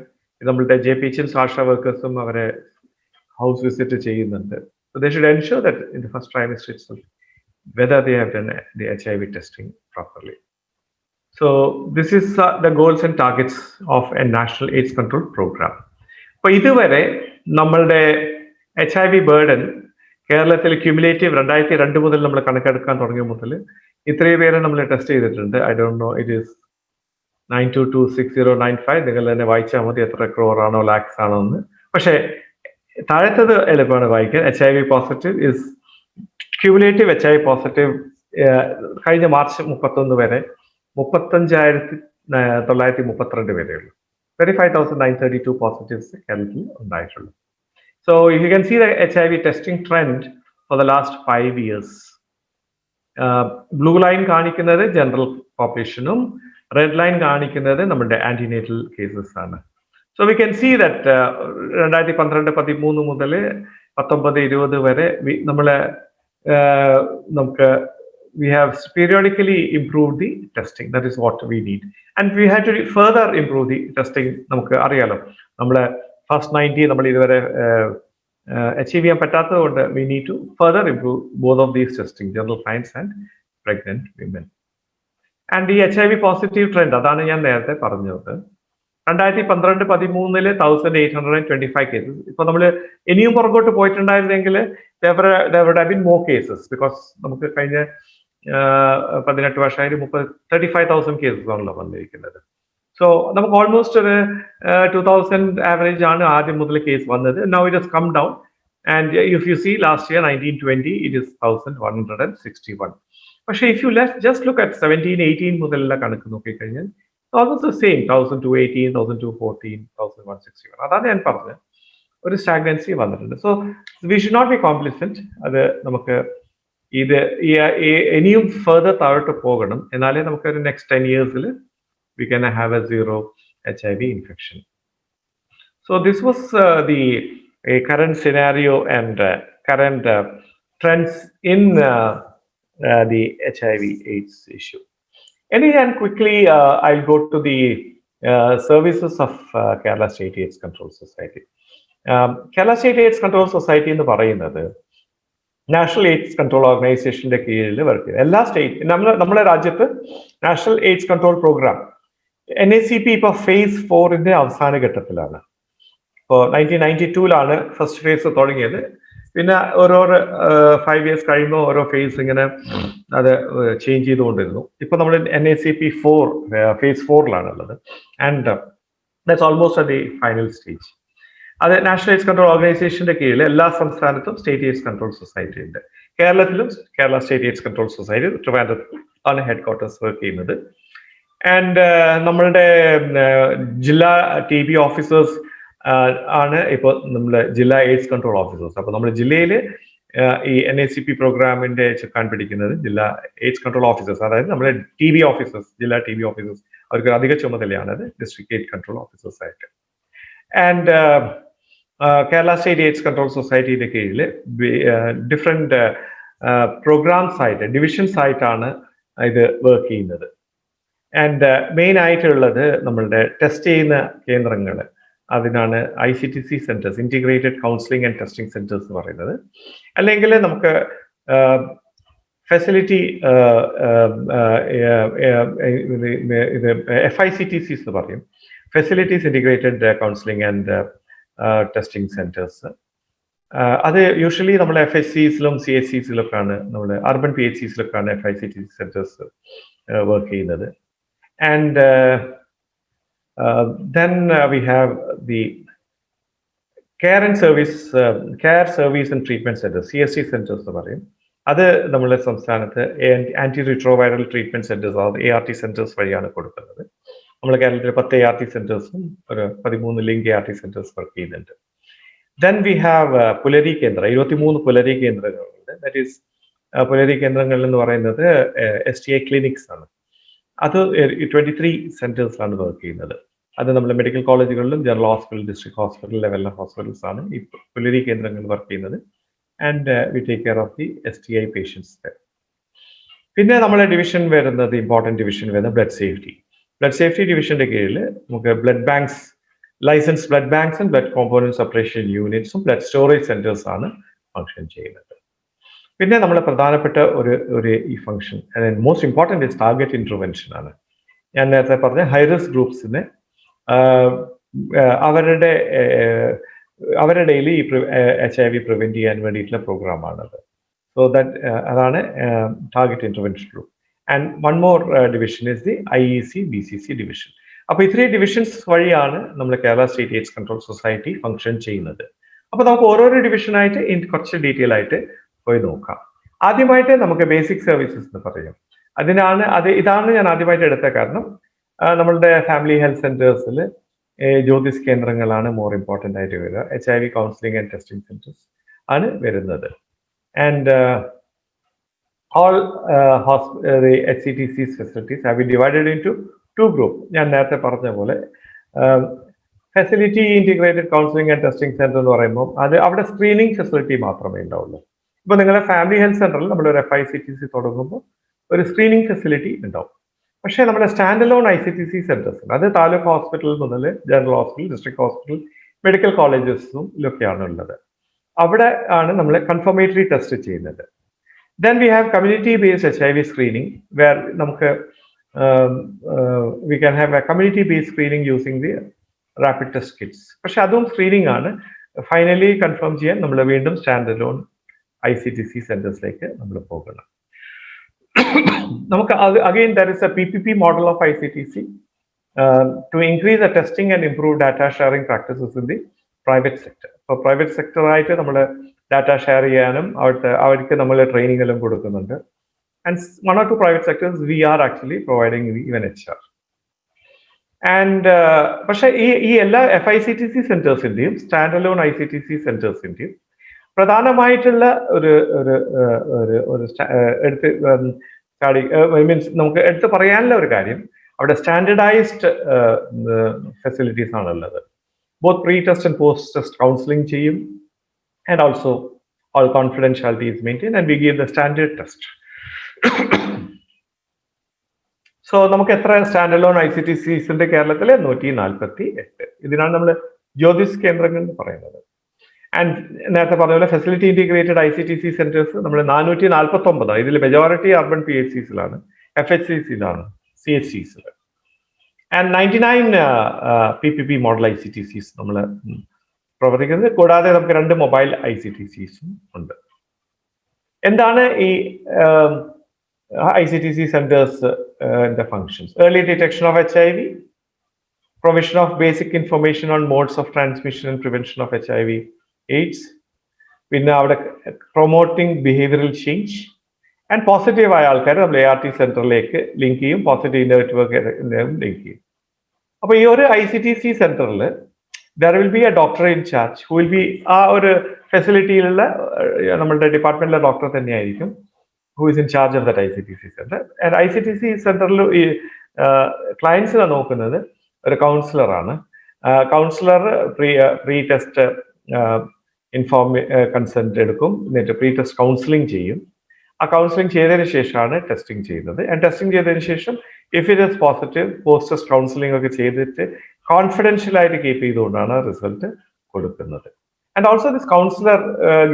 നമ്മളുടെ JPHs ആശാ വർക്കേഴ്സും അവരെ ഹൗസ് വിസിറ്റ് ചെയ്യുന്നുണ്ട്. So they should ensure that in the first trimester itself whether they have done the HIV testing properly. So this is the goals and targets of a national AIDS control program. അപ്പോൾ ഇതുവരെ നമ്മളുടെ HIV burden കേരളത്തിൽ cumulative 2002 മുതൽ നമ്മൾ കണക്കെടുക്കാൻ തുടങ്ങിയ മുതൽ ഇത്രയും പേരെ നമ്മൾ ടെസ്റ്റ് ചെയ്തിട്ടുണ്ട്. I don't know, it is 9226,095. നിങ്ങൾ തന്നെ വായിച്ചാൽ മതി എത്ര ക്രോറാണോ ലാക്സ് ആണോ എന്ന്. പക്ഷേ താഴത്തത് എളുപ്പമാണ് വായിക്കാൻ. HIV positive is cumulative HIV positive കഴിഞ്ഞ മാർച്ച് 31 വരെ 35,932 വരെയുള്ളൂ. 35,932 positives കേരളത്തിൽ ഉണ്ടായിട്ടുള്ളൂ. So you can see the HIV testing trend for the last 5 years. Blue line കാണിക്കുന്നത് ജനറൽ പോപ്പുലേഷനും റെഡ് ലൈൻ കാണിക്കുന്നത് നമ്മുടെ ആന്റിനേറ്റൽ കേസസ് ആണ്. So we can see that 2012-13 മുതൽ 19-20 വരെ നമുക്ക് we have periodically improved the testing. That is what we need, and we had to further improve the testing. നമുക്ക് അറിയാലോ നമ്മളെ ഫസ്റ്റ് 90 നമ്മൾ ഇതുവരെ അച്ചീവ് ചെയ്യാൻ പറ്റാത്തതുകൊണ്ട് we need to further improve both of these testing, general signs and pregnant women. And the HIV positive trend അതാണ് ഞാൻ നേരത്തെ പറഞ്ഞത്. 2012-13 1825 കേസസ്. ഇപ്പൊ നമ്മൾ ഇനിയും പുറകോട്ട് പോയിട്ടുണ്ടായിരുന്നെങ്കിൽ there would have been more cases, because നമുക്ക് കഴിഞ്ഞ 18 വർഷമായിട്ട് 35,000 കേസസ് ആണല്ലോ വന്നിരിക്കുന്നത്. സോ നമുക്ക് ഓൾമോസ്റ്റ് ഒരു 2000 ആവറേജ് ആണ് ആദ്യം മുതൽ കേസ് വന്നത്. Now it has come down, and if you see last year 1920 it is 1161. പക്ഷേ if you just look at 17-18 മുതലുള്ള കണക്ക് നോക്കിക്കഴിഞ്ഞാൽ ഓൾമോസ്റ്റ് ദ സെയിം 1218, 1214, 1161. അതാണ് ഞാൻ പറഞ്ഞത്, ഒരു സ്റ്റാഗ്നൻസി വന്നിട്ടുണ്ട്. So we should not be complacent. അത് നമുക്ക് ഇത് ഇനിയും ഫർദർ താഴോട്ട് പോകണം, എന്നാലേ നമുക്ക് ഒരു next 10 years we can have a zero HIV infection. So this was the current scenario and current trends in the HIV AIDS issue. And quickly, I'll go to the services of Kerala State AIDS Control Society. Kerala State AIDS Control Society എന്ന് പറയുന്നത് national AIDS control ഓർഗനൈസേഷന്റെ കീഴിൽ work ചെയ്യും. എല്ലാ state നമ്മുടെ രാജ്യത്ത് national AIDS control programme NACP ഇപ്പോൾ phase 4 അവസാന ഘട്ടത്തിലാണ്. ഇപ്പോൾ 1992 ഫസ്റ്റ് ഫേസ് തുടങ്ങിയത്. പിന്നെ ഓരോരോ 5 years കഴിയുമ്പോൾ ഓരോ ഫേസ് ഇങ്ങനെ അത് ചേഞ്ച് ചെയ്തുകൊണ്ടിരുന്നു. ഇപ്പൊ നമ്മൾ NACP 4 phase 4 and that's almost at the final stage. അത് നാഷണൽ എയ്ഡ്സ് കൺട്രോൾ ഓർഗനൈസേഷന്റെ കീഴിൽ എല്ലാ സംസ്ഥാനത്തും സ്റ്റേറ്റ് എയ്ഡ്സ് കൺട്രോൾ സൊസൈറ്റി ഉണ്ട്. കേരളത്തിലും Kerala state AIDS control society ട്രിവാൻഡ്രത്തിൽ ആണ് ഹെഡ് ക്വാർട്ടേഴ്സ് വർക്ക് ചെയ്യുന്നത്. ആൻഡ് നമ്മളുടെ ജില്ലാ TB ഓഫീസേഴ്സ് ആണ് ഇപ്പോൾ നമ്മുടെ ജില്ലാ എയ്ഡ്സ് കൺട്രോൾ ഓഫീസേഴ്സ്. അപ്പോൾ നമ്മുടെ ജില്ലയിൽ ഈ NACP പ്രോഗ്രാമിന്റെ ചുക്കാൻ പിടിക്കുന്നത് ജില്ലാ എയ്ഡ്സ് കൺട്രോൾ ഓഫീസേഴ്സ്, അതായത് നമ്മുടെ TB ഓഫീസേഴ്സ്, ജില്ലാ TB ഓഫീസേഴ്സ്. അവർക്ക് അധിക ചുമതലയാണ് അത് ഡിസ്ട്രിക്ട് എയ്ഡ്സ് കൺട്രോൾ ഓഫീസേഴ്സ് ആയിട്ട്. And Kerala state AIDS control സൊസൈറ്റിയുടെ കീഴിൽ ഡിഫറെന്റ് പ്രോഗ്രാംസ് ആയിട്ട്, ഡിവിഷൻസ് ആയിട്ടാണ് ഇത് വർക്ക് ചെയ്യുന്നത്. ആൻഡ് മെയിൻ ആയിട്ടുള്ളത് നമ്മളുടെ ടെസ്റ്റ് ചെയ്യുന്ന കേന്ദ്രങ്ങൾ, അതിനാണ് ICTC centres, integrated counselling and testing centres എന്ന് പറയുന്നത്. അല്ലെങ്കിൽ നമുക്ക് ഫെസിലിറ്റി ഇത് FICTCs എന്ന് പറയും, facilities integrated counselling and testing centres. അത് യൂഷ്വലി നമ്മൾ FSCസിലും CSCസിലൊക്കെയാണ്, നമ്മൾ അർബൻ PHCസിലൊക്കെയാണ് FICTC സെന്റേഴ്സ് വർക്ക് ചെയ്യുന്നത്. And then we have the care service and treatment centers, CST centers എന്ന് പറയും. അത് നമ്മുടെ സംസ്ഥാനത്ത് anti retroviral treatment centres, ART centres വഴിയാണ് കൊടുക്കുന്നത്. നമ്മുടെ കേരളത്തിൽ 10 ART സെന്റേഴ്സും ഒരു 13 ലിങ്ക് ART സെന്റേഴ്സ് വർക്ക് ചെയ്യുന്നുണ്ട്. Then we have പുലരി കേന്ദ്ര, 23 പുലരി കേന്ദ്രങ്ങളുണ്ട്. ദാറ്റ് ഈസ് പുലരി കേന്ദ്രങ്ങൾ എന്ന് പറയുന്നത് STI ക്ലിനിക്സ് ആണ്. അത് 23 സെന്റേഴ്സിലാണ് വർക്ക് ചെയ്യുന്നത്. അത് നമ്മുടെ മെഡിക്കൽ കോളേജുകളിലും ജനറൽ ഹോസ്പിറ്റൽ, ഡിസ്ട്രിക്ട് ഹോസ്പിറ്റൽ ലെവലിലെ ഹോസ്പിറ്റൽസ് ആണ് ഈ പുലരി കേന്ദ്രങ്ങൾ വർക്ക് ചെയ്യുന്നത്. And we take care of the STI patients. പിന്നെ നമ്മളെ ഡിവിഷൻ വരുന്നത്, ഇമ്പോർട്ടൻറ്റ് ഡിവിഷൻ വരുന്നത് ബ്ലഡ് സേഫ്റ്റി ഡിവിഷന്റെ കീഴിൽ നമുക്ക് blood banks, licence blood banks and blood component separation യൂണിറ്റ്സും ബ്ലഡ് സ്റ്റോറേജ് സെന്റേഴ്സ് ആണ് ഫംഗ്ഷൻ ചെയ്യുന്നത്. പിന്നെ നമ്മളെ പ്രധാനപ്പെട്ട ഒരു ഈ function, most important is target intervention ആണ്. ഞാൻ നേരത്തെ പറഞ്ഞ ഹൈ റിസ്ക് ഗ്രൂപ്പ്സിന് അവരുടെ ഈ HIV പ്രിവെന്റ് ചെയ്യാൻ വേണ്ടിയിട്ടുള്ള പ്രോഗ്രാമാണത്. സോ ദാറ്റ് അതാണ് target intervention group. And one more division is the IEC BCC division. അപ്പോൾ ഇത്രയും ഡിവിഷൻസ് വഴിയാണ് നമ്മൾ Kerala state AIDS control society function ചെയ്യുന്നത്. അപ്പോൾ നമുക്ക് ഓരോരോ ഡിവിഷനായിട്ട് കുറച്ച് ഡീറ്റെയിൽ ആയിട്ട് പോയി നോക്കാം. ആദ്യമായിട്ട് നമുക്ക് ബേസിക് സർവീസസ് എന്ന് പറയും. ഇതാണ് ഞാൻ ആദ്യമായിട്ട് എടുത്ത കാരണം നമ്മളുടെ ഫാമിലി ഹെൽത്ത് സെന്റേഴ്സിൽ ജ്യോതിസ് കേന്ദ്രങ്ങളാണ് മോർ ഇമ്പോർട്ടൻ്റ് ആയിട്ട് വരിക. HIV counselling and testing centres ആണ് വരുന്നത്. And all the HCTC's facilities have been divided into 2 groups. ഞാൻ നേരത്തെ പറഞ്ഞ പോലെ facility integrated counselling and testing centre എന്ന് പറയുമ്പോൾ അവിടെ സ്ക്രീനിങ് ഫെസിലിറ്റി മാത്രമേ ഉണ്ടാവുള്ളൂ. ഇപ്പൊ നിങ്ങളുടെ ഫാമിലി ഹെൽത്ത് സെന്ററിൽ നമ്മളൊരു FICTC തുടങ്ങുമ്പോൾ ഒരു സ്ക്രീനിങ് ഫെസിലിറ്റി ഉണ്ടാവും. പക്ഷേ നമ്മുടെ സ്റ്റാൻഡ് അലോൺ ICTC സെന്റേഴ്സ്, അത് താലൂക്ക് ഹോസ്പിറ്റൽ മുതൽ general hospital, district hospital, medical കോളേജസിലൊക്കെയാണ് ഉള്ളത്. അവിടെ ആണ് നമ്മൾ കൺഫർമേറ്ററി ടെസ്റ്റ് ചെയ്യുന്നത്. Then we have community-based HIV screening, where we can have a community-based screening using the rapid test kits. പക്ഷെ അതും സ്ക്രീനിങ് ആണ്. ഫൈനലി കൺഫേം ചെയ്യാൻ നമ്മൾ വീണ്ടും സ്റ്റാൻഡ് അലോൺ ICTC സെന്റേഴ്സിലേക്ക് നമ്മൾ പോകണം. നമുക്ക് again there is a PPP model of ICTC to increase the testing and improve data sharing practices in the private sector. അപ്പോൾ പ്രൈവറ്റ് സെക്ടർ ആയിട്ട് നമ്മൾ ഡാറ്റ ഷെയർ ചെയ്യാനും അവർക്ക് നമ്മൾ ട്രെയിനിങ് എല്ലാം കൊടുക്കുന്നുണ്ട്. And 1 or 2 private sectors we are actually providing even HR. And പക്ഷേ ഈ എല്ലാ FICTC സെന്റേഴ്സിന്റെയും സ്റ്റാൻഡ് അലോൺ ICTC സെന്റേഴ്സിന്റെയും പ്രധാനമായിട്ടുള്ള മീൻസ് നമുക്ക് എടുത്ത് പറയാനുള്ള ഒരു കാര്യം, അവിടെ സ്റ്റാൻഡേർഡൈസ്ഡ് ഫെസിലിറ്റീസ് ആണുള്ളത്. Both pre test and post test counselling ചെയ്യും. And also all confidentiality is maintained and we give the standard test. So നമുക്ക് എത്ര സ്റ്റാൻഡ് അലോൺ ICTCs ഉണ്ട് കേരളത്തിൽ? 148. ഇതിനാണ് നമ്മൾ ജ്യോതിസ് കേന്ദ്രങ്ങൾ എന്ന് പറയുന്നത്. ആൻഡ് നേരത്തെ പറഞ്ഞ പോലെ ഫെസിലിറ്റി ഇന്റഗ്രേറ്റഡ് ICTC സെന്റേഴ്സ് നമ്മൾ 449. ഇതിൽ മെജോറിറ്റി അർബൻ PHCസിലാണ്, FHCസിലാണ്, CHCസിൽ. ആൻഡ് 99 PPP മോഡൽ ICTCs നമ്മൾ പ്രവർത്തിക്കുന്നത്. കൂടാതെ നമുക്ക് 2 മൊബൈൽ ICTCസും ഉണ്ട്. എന്താണ് ഈ ICTC centers functions? Early detection of HIV, provision of basic information on modes of transmission and prevention of HIV/AIDS, promoting behavioral change, and positive ആൾക്കാർ നമ്മൾ ART സെന്ററിലേക്ക് ലിങ്ക് ചെയ്യും, പോസിറ്റീവ് നെറ്റ്വർക്ക് ലിങ്ക് ചെയ്യും. അപ്പോൾ ഈ ഒരു ICTC സെന്ററിൽ there will be a doctor in charge who will be ആ ഒരു ഫെസിലിറ്റിയിലുള്ള നമ്മളുടെ ഡിപ്പാർട്ട്മെന്റിലെ ഡോക്ടർ തന്നെയായിരിക്കും who is in charge of that ICTC center. And ICTC സെന്ററിൽ ഈ ക്ലയൻസിനെ നോക്കുന്നത് ഒരു കൗൺസിലറാണ്. കൗൺസിലർ പ്രീ ടെസ്റ്റ് കൺസെന്റ് എടുക്കും, എന്നിട്ട് പ്രീ ടെസ്റ്റ് കൗൺസിലിംഗ് ചെയ്യും. ആ കൗൺസിലിംഗ് ചെയ്തതിനു ശേഷമാണ് ടെസ്റ്റിംഗ് ചെയ്യുന്നത്. ആൻഡ് ടെസ്റ്റിംഗ് ചെയ്തതിനു ശേഷം if it is positive, post test counselling ഒക്കെ ചെയ്തിട്ട് കോൺഫിഡൻഷ്യൽ ആയിട്ട് കീപ്പ് ചെയ്തുകൊണ്ടാണ് റിസൾട്ട് കൊടുക്കുന്നത്. And also this councillor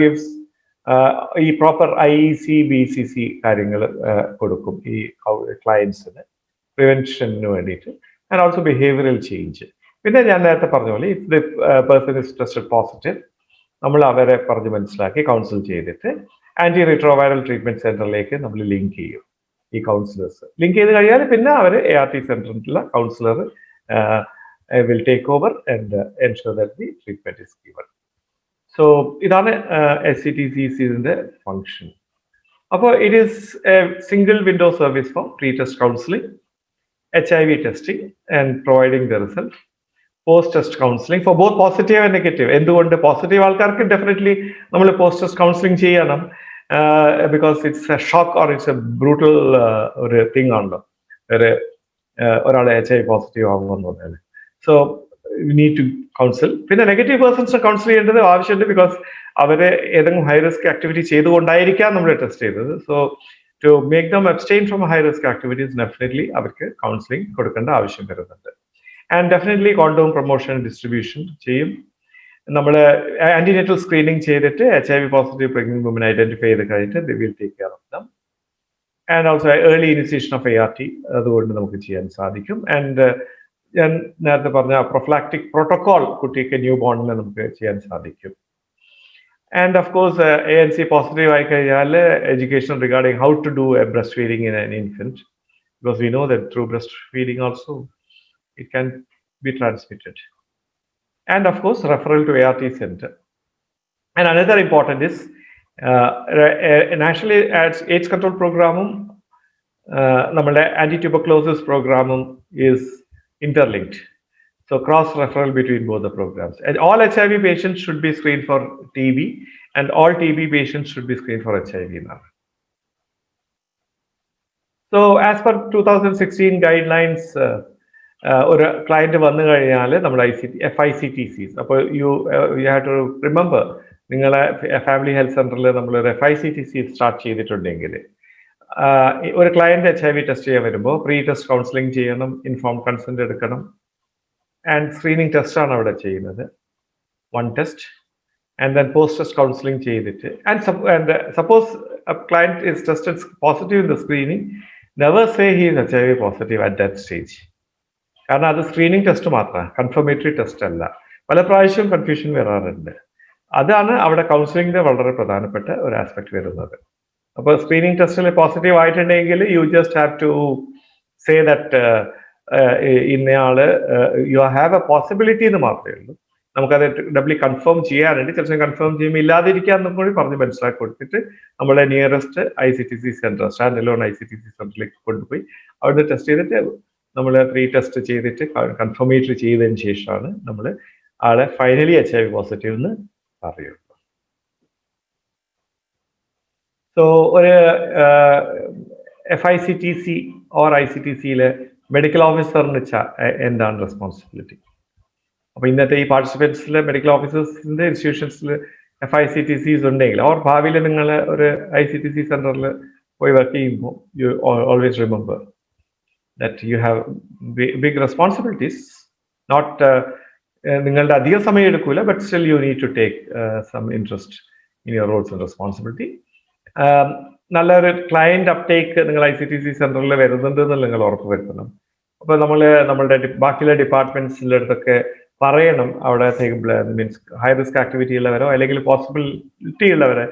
gives ഈ പ്രോപ്പർ IEC BCC കാര്യങ്ങൾ കൊടുക്കും ഈ ക്ലയൻസിന് പ്രിവെൻഷന് വേണ്ടിയിട്ട്. And also behavioural change. പിന്നെ ഞാൻ നേരത്തെ പറഞ്ഞ പോലെ if the person is tested positive, നമ്മൾ അവരെ പറഞ്ഞ് മനസ്സിലാക്കി കൗൺസിൽ ചെയ്തിട്ട് ആന്റി റിട്രോവൈറൽ ട്രീറ്റ്മെന്റ് സെന്ററിലേക്ക് നമ്മൾ ലിങ്ക് ചെയ്യും. ഈ കൗൺസിലേഴ്സ് ലിങ്ക് ചെയ്ത് കഴിഞ്ഞാൽ പിന്നെ അവർ ART സെന്ററിലുള്ള counsellor will take over and ensure that the treatment is given. So ഇതാണ് SCTCസിന്റെ ഫംഗ്ഷൻ. അപ്പോൾ it is a single window service for pre test counselling, HIV testing and providing the result, post test counselling for both positive and negative. എന്തുകൊണ്ട് positive ആൾക്കാർക്ക് definitely നമ്മൾ post test counselling ചെയ്യണം, because it's a shock or it's a brutal ഒരു thing ആണല്ലോ ഒരാൾ HIV positive ആകുമെന്ന് പറഞ്ഞാൽ. So we need to counsel. പിന്നെ നെഗറ്റീവ് പേഴ്സൺസിനെ കൗൺസിൽ ചെയ്യേണ്ടത് ആവശ്യമുണ്ട്, ബിക്കോസ് അവരെ ഏതെങ്കിലും ഹൈ റിസ്ക് ആക്ടിവിറ്റി ചെയ്തുകൊണ്ടായിരിക്കാം നമ്മൾ ടെസ്റ്റ് ചെയ്തത്. So to make them abstain from high risk activities definitely അവർക്ക് കൗൺസിലിംഗ് കൊടുക്കേണ്ട ആവശ്യം വരുന്നുണ്ട്. And definitely condom promotion distribution ചെയ്യും. നമ്മൾ ആന്റിനേറ്റൽ സ്ക്രീനിങ് ചെയ്തിട്ട് HIV positive pregnant woman identify ചെയ്ത് കഴിഞ്ഞിട്ട് they will take care of them. And also early initiation of ART അതുകൊണ്ട് നമുക്ക് ചെയ്യാൻ സാധിക്കും. ആൻഡ് ഞാൻ നേരത്തെ പറഞ്ഞ പ്രൊഫ്ലാക്റ്റിക് പ്രോട്ടോകോൾ കുട്ടിക്ക് ന്യൂ ബോണിന് നമുക്ക് ചെയ്യാൻ സാധിക്കും. And of course ANC positive ആയി കഴിഞ്ഞാൽ education regarding how to do a breast feeding in an infant, because we know that through breast feeding also it can be transmitted. And of course referral to ART center. And another important is national AIDS control programum നമ്മുടെ anti-tuberculosis programum is interlinked. So cross referral between both the programs. And all HIV patients should be screened for TB, and all TB patients should be screened for HIV now. So as per 2016 guidelines, ഒരു client വന്നു കഴിഞ്ഞാൽ നമ്മുടെ FICTCs, അപ്പോൾ U have to remember, നിങ്ങളെ family health സെന്ററിൽ നമ്മളൊരു FICTC start ചെയ്തിട്ടുണ്ടെങ്കിൽ ഒരു ക്ലയന്റ് HIV ടെസ്റ്റ് ചെയ്യാൻ വരുമ്പോൾ പ്രീ ടെസ്റ്റ് കൗൺസിലിംഗ് ചെയ്യണം, ഇൻഫോം കൺസെന്റ് എടുക്കണം, ആൻഡ് സ്ക്രീനിങ് ടെസ്റ്റാണ് അവിടെ ചെയ്യുന്നത്, 1 test, and then post test counselling ചെയ്തിട്ട് and suppose client is tested positive in the screening, never say he is HIV positive at that stage. കാരണം അത് screening test മാത്രമാണ്, confirmatory test അല്ല. പല പ്രാവശ്യവും കൺഫ്യൂഷൻ വരാറുണ്ട്. അതാണ് അവിടെ കൗൺസിലിംഗിന്റെ വളരെ പ്രധാനപ്പെട്ട ഒരു ആസ്പെക്ട് വരുന്നത്. അപ്പോൾ സ്ക്രീനിങ് ടെസ്റ്റിൽ പോസിറ്റീവ് ആയിട്ടുണ്ടെങ്കിൽ you just have to say that ഇന്നയാള് യു ഹാവ് എ പോസിബിലിറ്റി എന്ന് മാത്രമേ ഉള്ളൂ. നമുക്കത് ഡബ്ലി കൺഫേം ചെയ്യാനുണ്ട്. ചിലപ്പോൾ കൺഫേം ചെയ്യുമ്പോൾ ഇല്ലാതിരിക്കാന്നും കൂടി പറഞ്ഞ് മനസ്സിലാക്കി കൊടുത്തിട്ട് നമ്മളെ nearest ICTC centre, stand alone ICTC സെന്ററിലേക്ക് കൊണ്ടുപോയി അവിടെ ടെസ്റ്റ് ചെയ്തിട്ട് നമ്മൾ പ്രീ ടെസ്റ്റ് ചെയ്തിട്ട് കൺഫർമേറ്ററി ചെയ്തതിന് ശേഷമാണ് നമ്മൾ ആളെ ഫൈനലി HIV പോസിറ്റീവ് എന്ന് പറയുള്ളൂ. സോ ഒരു FICTC ഓർ ICTCയിലെ മെഡിക്കൽ ഓഫീസറിന് എന്താണ് റെസ്പോൺസിബിലിറ്റി? അപ്പോൾ ഇന്നത്തെ ഈ പാർട്ടിസിപ്പൻസിലെ മെഡിക്കൽ ഓഫീസേഴ്സിന്റെ ഇൻസ്റ്റിറ്റ്യൂഷൻസിൽ FICTCs ഉണ്ടെങ്കിൽ, ഓർ ഭാവിയിൽ നിങ്ങൾ ഒരു ICTC സെന്ററിൽ പോയി വർക്ക് ചെയ്യുമ്പോൾ you always remember that you have big responsibilities, not നിങ്ങളുടെ അധിക സമയം എടുക്കൂല, but still you need to take some interest in your roles and responsibility. നല്ലൊരു ക്ലയന്റ് അപ്ടേക്ക് നിങ്ങൾ ICTC സെന്ററിൽ വരുന്നുണ്ട് എന്ന് നിങ്ങൾ ഉറപ്പ് വരുത്തണം. അപ്പോൾ നമ്മളുടെ ബാക്കിയുള്ള ഡിപ്പാർട്ട്മെന്റ്സിൻ്റെ അടുത്തൊക്കെ പറയണം, അവിടെ മീൻസ് ഹൈ റിസ്ക് ആക്ടിവിറ്റി ഉള്ളവരോ അല്ലെങ്കിൽ പോസിബിലിറ്റി ഉള്ളവരെ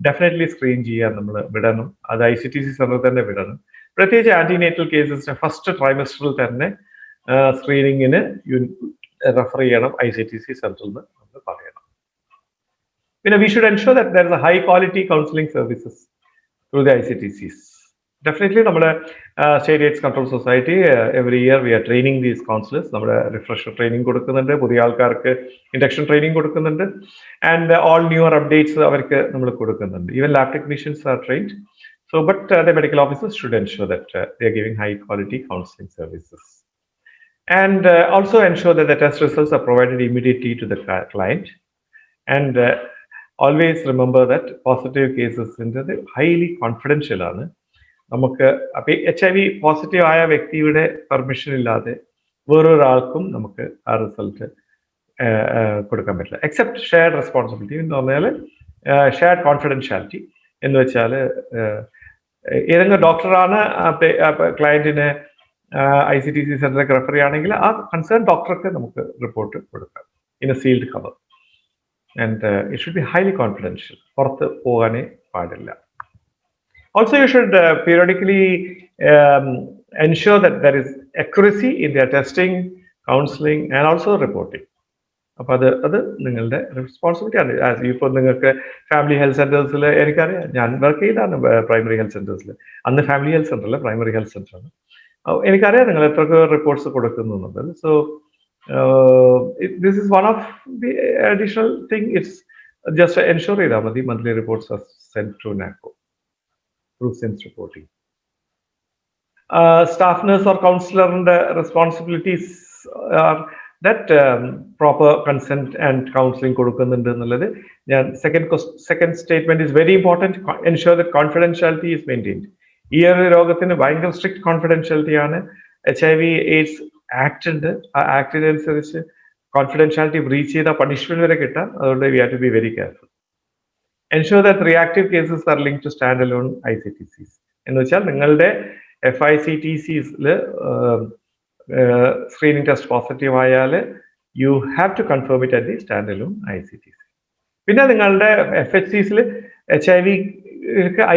ഡെഫിനറ്റ്ലി സ്ക്രീൻ ചെയ്യാൻ നമ്മൾ വിടണം. അത് ICTC സെന്ററിൽ തന്നെ വിടണം. പ്രത്യേകിച്ച് ആന്റിനേറ്റൽ കേസസിന്റെ ഫസ്റ്റ് ട്രൈമസ്റ്ററിൽ തന്നെ സ്ക്രീനിങ്ങിന് റെഫർ ചെയ്യണം ICTC സെന്ററിൽ നിന്ന് നമ്മൾ പറയണം. പിന്നെ we should ensure that there is a high quality counseling services through the ICTCs. Definitely നമ്മുടെ state AIDS control society every year we are training these counsellors. നമ്മുടെ റിഫ്രഷർ ട്രെയിനിങ് കൊടുക്കുന്നുണ്ട്, പുതിയ ആൾക്കാർക്ക് ഇൻഡക്ഷൻ ട്രെയിനിങ് കൊടുക്കുന്നുണ്ട്, ആൻഡ് ഓൾ ന്യൂവർ അപ്ഡേറ്റ്സ് അവർക്ക് നമ്മൾ കൊടുക്കുന്നുണ്ട്. Even lab technicians are trained. So, but the medical officers should ensure that they are giving high quality counseling services. And also ensure that the test results are provided immediately to the client. And always remember that positive cases is highly confidential. നമുക്ക് HIV positive ആയ വ്യക്തിയുടെ permission ഇല്ലാതെ വേറൊരാൾക്കും നമുക്ക് ആ result കൊടുക്കാൻ പറ്റില്ല, except shared responsibility എന്ന് പറഞ്ഞാൽ ഷെയർഡ് കോൺഫിഡൻഷ്യാലിറ്റി എന്ന് വെച്ചാൽ ഏതെങ്കിലും ഡോക്ടറാണ് ക്ലയന്റിന് ICTC സെന്ററിലേക്ക് റെഫർ ചെയ്യുകയാണെങ്കിൽ ആ കൺസേൺ ഡോക്ടർക്ക് നമുക്ക് റിപ്പോർട്ട് കൊടുക്കാം in A sealed cover. And it should be highly confidential, പുറത്ത് പോകാനേ പാടില്ല. Also, you should periodically ensure that there is accuracy in their testing, counseling, and also reporting. അപ്പോൾ അത് നിങ്ങളുടെ റെസ്പോൺസിബിലിറ്റി ആണ്. ഇപ്പോൾ നിങ്ങൾക്ക് ഫാമിലി ഹെൽത്ത് സെന്റേഴ്സിൽ എനിക്കറിയാം, ഞാൻ വർക്ക് ചെയ്താണ് പ്രൈമറി ഹെൽത്ത് സെന്റേഴ്സിൽ. അന്ന് ഫാമിലി ഹെൽത്ത് സെന്ററിൽ പ്രൈമറി ഹെൽത്ത് സെന്ററാണ്. എനിക്കറിയാം നിങ്ങൾ എത്രയൊക്കെ റിപ്പോർട്ട്സ് കൊടുക്കുന്നുണ്ട്. So this is one of the additional thing. It's just ensure ചെയ്താൽ മതി monthly reports are send to NACP through SIMS reporting. Staff nurse or counselor responsibilities are that proper consent and counseling കൊടുക്കുന്നുണ്ട് എന്നുള്ളത്. second statement is very important. Ensure that confidentiality is maintained. ഈ ഒരു രോഗത്തിന് ഭയങ്കര strict confidentiality ആണ്. HIV AIDS act ഉണ്ട്. ആ ആക്ടിനനുസരിച്ച് confidentiality breach ചെയ്ത പണിഷ്മെന്റ് വരെ കിട്ടാം. അതുകൊണ്ട് we have to be very careful. Ensure that reactive cases are linked to standalone ICTCs. എന്ന് വെച്ചാൽ നിങ്ങളുടെ FICTCs സ്ക്രീനിങ് ടെസ്റ്റ് പോസിറ്റീവ് ആയാൽ you have to confirm it at the standalone ICTC. പിന്നെ നിങ്ങളുടെ FHCs HIV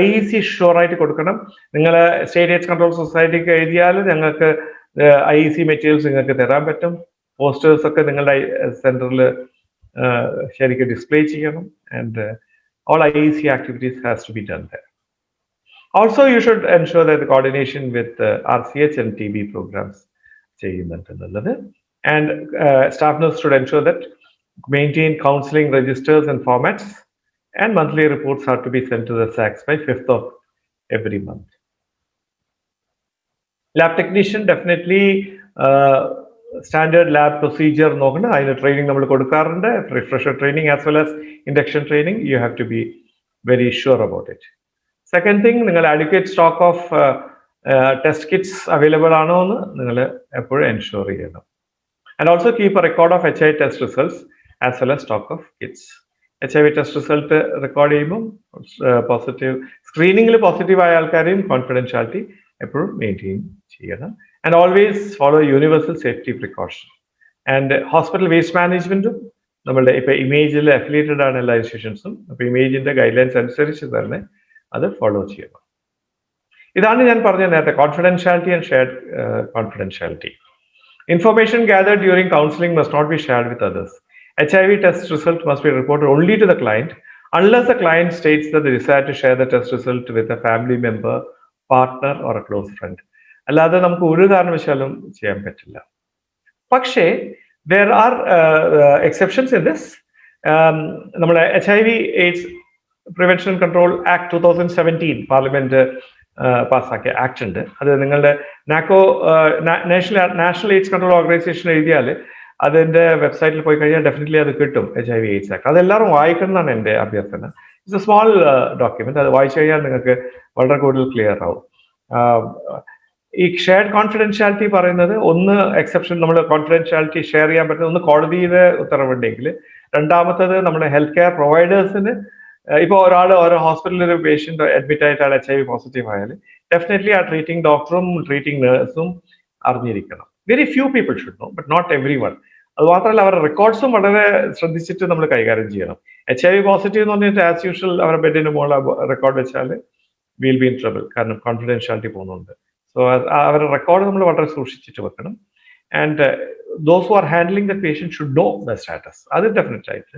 IEC ഷുവറായിട്ട് കൊടുക്കണം. നിങ്ങൾ state AIDS control സൊസൈറ്റിക്ക് എഴുതിയാൽ ഞങ്ങൾക്ക് IEC മെറ്റീരിയൽസ് നിങ്ങൾക്ക് തരാൻ പറ്റും. പോസ്റ്റേഴ്സ് ഒക്കെ നിങ്ങളുടെ സെന്ററിൽ ശരിക്കും ഡിസ്പ്ലേ ചെയ്യണം. And all IEC activities has to be done there. Also, you should ensure that the coordination with RCH and TB programs ചെയ്യുന്നുണ്ടെന്നുള്ളത്. And staff nurse should ensure that maintain counseling registers and formats, and monthly reports have to be sent to the SACs by 5th of every month. Lab technician definitely standard lab procedure നോക്കണം. അതിന് training നമ്മൾ കൊടുക്കാറുണ്ട്, refresher training as well as induction training. You have to be very sure about it. Second thing, നിങ്ങൾ advocate stock of test kits available ആണോ എന്ന് നിങ്ങൾ എപ്പോഴും ensure ചെയ്യണം. And also keep a record of HIV test results as well as stock of kits. HIV test result record ചെയ്യുമ്പോൾ positive സ്ക്രീനിങ്ങിൽ positive ആയ ആൾക്കാരെയും കോൺഫിഡൻഷ്യാലിറ്റി എപ്പോഴും മെയിൻറ്റെയിൻ ചെയ്യണം. And always follow universal safety precaution. And hospital waste management, നമ്മളുടെ ഇപ്പൊ ഇമേജിൽ affiliated ആണ് എല്ലാ ഇൻസ്റ്റിറ്റ്യൂഷൻസും. അപ്പൊ ഇമേജിന്റെ ഗൈഡ് ലൈൻസ് അനുസരിച്ച് തന്നെ അത് ഫോളോ ചെയ്യണം. ഇതാണ് ഞാൻ പറഞ്ഞ നേരത്തെ confidentiality and shared confidentiality. Information gathered during counseling must not be shared with others. HIV test result must be reported only to the client unless the client states that they desire to share the test result with a family member, partner or a close friend. അല്ലാതെ നമുക്ക് ഒരു കാരണവശാലും ചെയ്യാൻ പറ്റില്ല. പക്ഷേ there are exceptions in this. നമ്മുടെ HIV AIDS Prevention and Control Act 2017 parliament പാസ്സാക്കിയ act ഉണ്ട്. അത് നിങ്ങളുടെ നാഷണൽ എയ്ഡ്സ് കൺട്രോൾ ഓർഗനൈസേഷൻ എഴുതിയാൽ അതിന്റെ വെബ്സൈറ്റിൽ പോയി കഴിഞ്ഞാൽ ഡെഫിനറ്റ്ലി അത് കിട്ടും. HIV AIDS ആക്ട് അതെല്ലാവരും വായിക്കണം എന്നാണ് എൻ്റെ അഭ്യർത്ഥന. It's A small document. അത് വായിച്ചു കഴിഞ്ഞാൽ നിങ്ങൾക്ക് വളരെ കൂടുതൽ ക്ലിയർ ആവും. ഈ ഷെയർഡ് കോൺഫിഡൻഷ്യാലിറ്റി പറയുന്നത് ഒന്ന് എക്സെപ്ഷൻ നമ്മൾ കോൺഫിഡൻഷ്യാലിറ്റി ഷെയർ ചെയ്യാൻ പറ്റുന്ന ഒന്ന് കോടതിയുടെ ഉത്തരവുണ്ടെങ്കിൽ, രണ്ടാമത്തത് നമ്മുടെ ഹെൽത്ത് കെയർ പ്രൊവൈഡേഴ്സിന് ഇപ്പോൾ ഒരാൾ ഓരോ ഹോസ്പിറ്റലിൽ ഒരു പേഷ്യന്റ് അഡ്മിറ്റ് ആയിട്ട് ആൾ HIV പോസിറ്റീവ് ആയാൽ ഡെഫിനറ്റ്ലി ആ ട്രീറ്റിംഗ് ഡോക്ടറും ട്രീറ്റിംഗ് നേഴ്സും അറിഞ്ഞിരിക്കണം. Very few people should know, but not everyone. അത് മാത്രമല്ല അവരുടെ റെക്കോർഡ്സും വളരെ ശ്രദ്ധിച്ചിട്ട് നമ്മൾ കൈകാര്യം ചെയ്യണം. HIV പോസിറ്റീവ് എന്ന് പറഞ്ഞിട്ട് ആസ് യൂഷ്വൽ അവരുടെ ബെഡിന് മുകളിൽ റെക്കോർഡ് വെച്ചാൽ വിൽ ബി ഇൻ ട്രബിൾ, കാരണം കോൺഫിഡൻഷ്യാലിറ്റി പോകുന്നുണ്ട്. സോ അവരുടെ റെക്കോർഡ് നമ്മൾ വളരെ സൂക്ഷിച്ചിട്ട് വെക്കണം. And those who are handling the patient should know the status. അത് ഡെഫിനറ്റ് ആയിട്ട്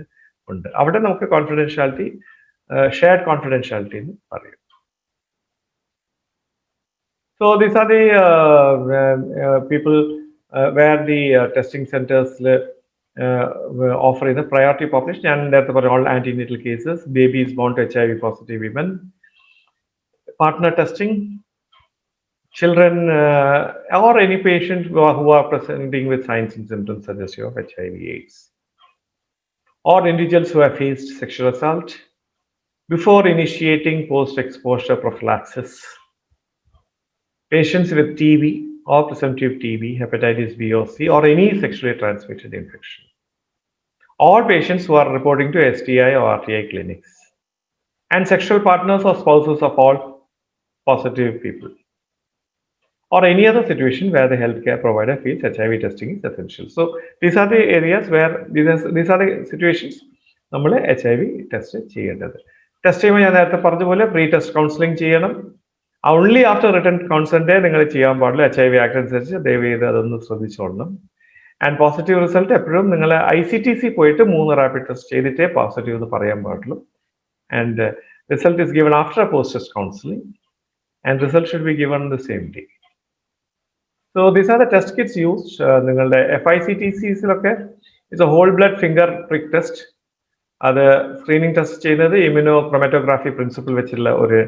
ഉണ്ട്. അവിടെ നമുക്ക് കോൺഫിഡൻഷ്യാലിറ്റി ഷെയർഡ് കോൺഫിഡൻഷ്യാലിറ്റി എന്ന് പറയും. So these are the people where the testing centers offer in the priority population, and that's for all antenatal cases, babies born to HIV positive women, partner testing, children or any patient who are presenting with signs and symptoms suggestive of HIV/AIDS, or individuals who have faced sexual assault before initiating post-exposure prophylaxis, patients with TB or presumptive TB, hepatitis B or C, or any sexually transmitted infection, or patients who are reporting to STI or RTI clinics, and sexual partners or spouses of all positive people, or any other situation where the healthcare provider feels HIV testing is essential. So these are the areas where these are the situations നമ്മൾ HIV test ചെയ്യേണ്ടത്. Test ചെയ്യുമ്പോൾ ഞാൻ നേരത്തെ പറഞ്ഞ പോലെ pre test counselling ചെയ്യണം. Only after return കൺസെൻറ്റേ നിങ്ങൾ ചെയ്യാൻ പാടില്ല. HIV ആക്ട് അനുസരിച്ച് ദയവ് ചെയ്ത് അതൊന്ന് ശ്രദ്ധിച്ചോളണം. ആൻഡ് പോസിറ്റീവ് റിസൾട്ട് എപ്പോഴും നിങ്ങൾ ICTC പോയിട്ട് 3 റാപ്പിഡ് ടെസ്റ്റ് ചെയ്തിട്ടേ പോസിറ്റീവ് എന്ന് പറയാൻ പാടുള്ളൂ. And result is given after post test counselling, and result should be given the same day. So these are the test kits used. നിങ്ങളുടെ FICTCസിലൊക്കെ it's a whole blood finger prick test. അത് screening test ചെയ്യുന്നത് immunochromatography principle വെച്ചുള്ള ഒരു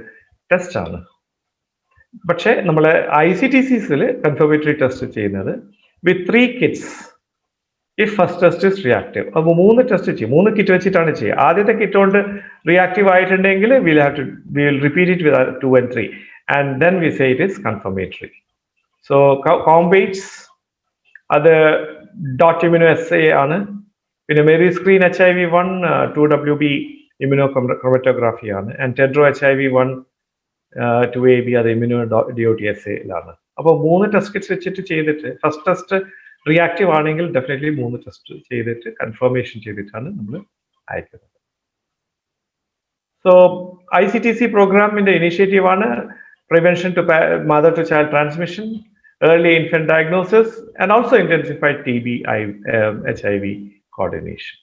test ആണ്. പക്ഷേ നമ്മൾ ICTCസിൽ confirmatory test ചെയ്യുന്നത് വിത്ത് 3 kits if first test is reactive. അപ്പോൾ 3 ടെസ്റ്റ് ചെയ്യും, 3 കിറ്റ് വെച്ചിട്ടാണ് ചെയ്യുക. ആദ്യത്തെ കിറ്റ് കൊണ്ട് റിയാക്റ്റീവ് ആയിട്ടുണ്ടെങ്കിൽ will repeat it with 2 and 3, and then we say it is confirmatory. So Combaids അത് ഡോട്ട് ഇമ്യൂണോ SA ആണ്. പിന്നെ Meriscreen HIV1 2WB immunochromatography ആണ്. ആൻഡ് ടെഡ്രോ HIV1 2AB അത് ഇമ്യൂണോ DOT SA-ലാണ്. അപ്പോൾ 3 ടെസ്റ്റ് കിറ്റ്സ് വെച്ചിട്ട് ചെയ്തിട്ട് ഫസ്റ്റ് ടെസ്റ്റ് റിയാക്റ്റീവ് ആണെങ്കിൽ ഡെഫിനറ്റ്ലി 3 ടെസ്റ്റ് ചെയ്തിട്ട് കൺഫർമേഷൻ ചെയ്തിട്ടാണ് നമ്മൾ അയക്കുന്നത്. സോ ICTC പ്രോഗ്രാമിന്റെ ഇനീഷ്യേറ്റീവ് ആണ് prevention to mother to child transmission, early infant diagnosis, and also intensified TB HIV coordination.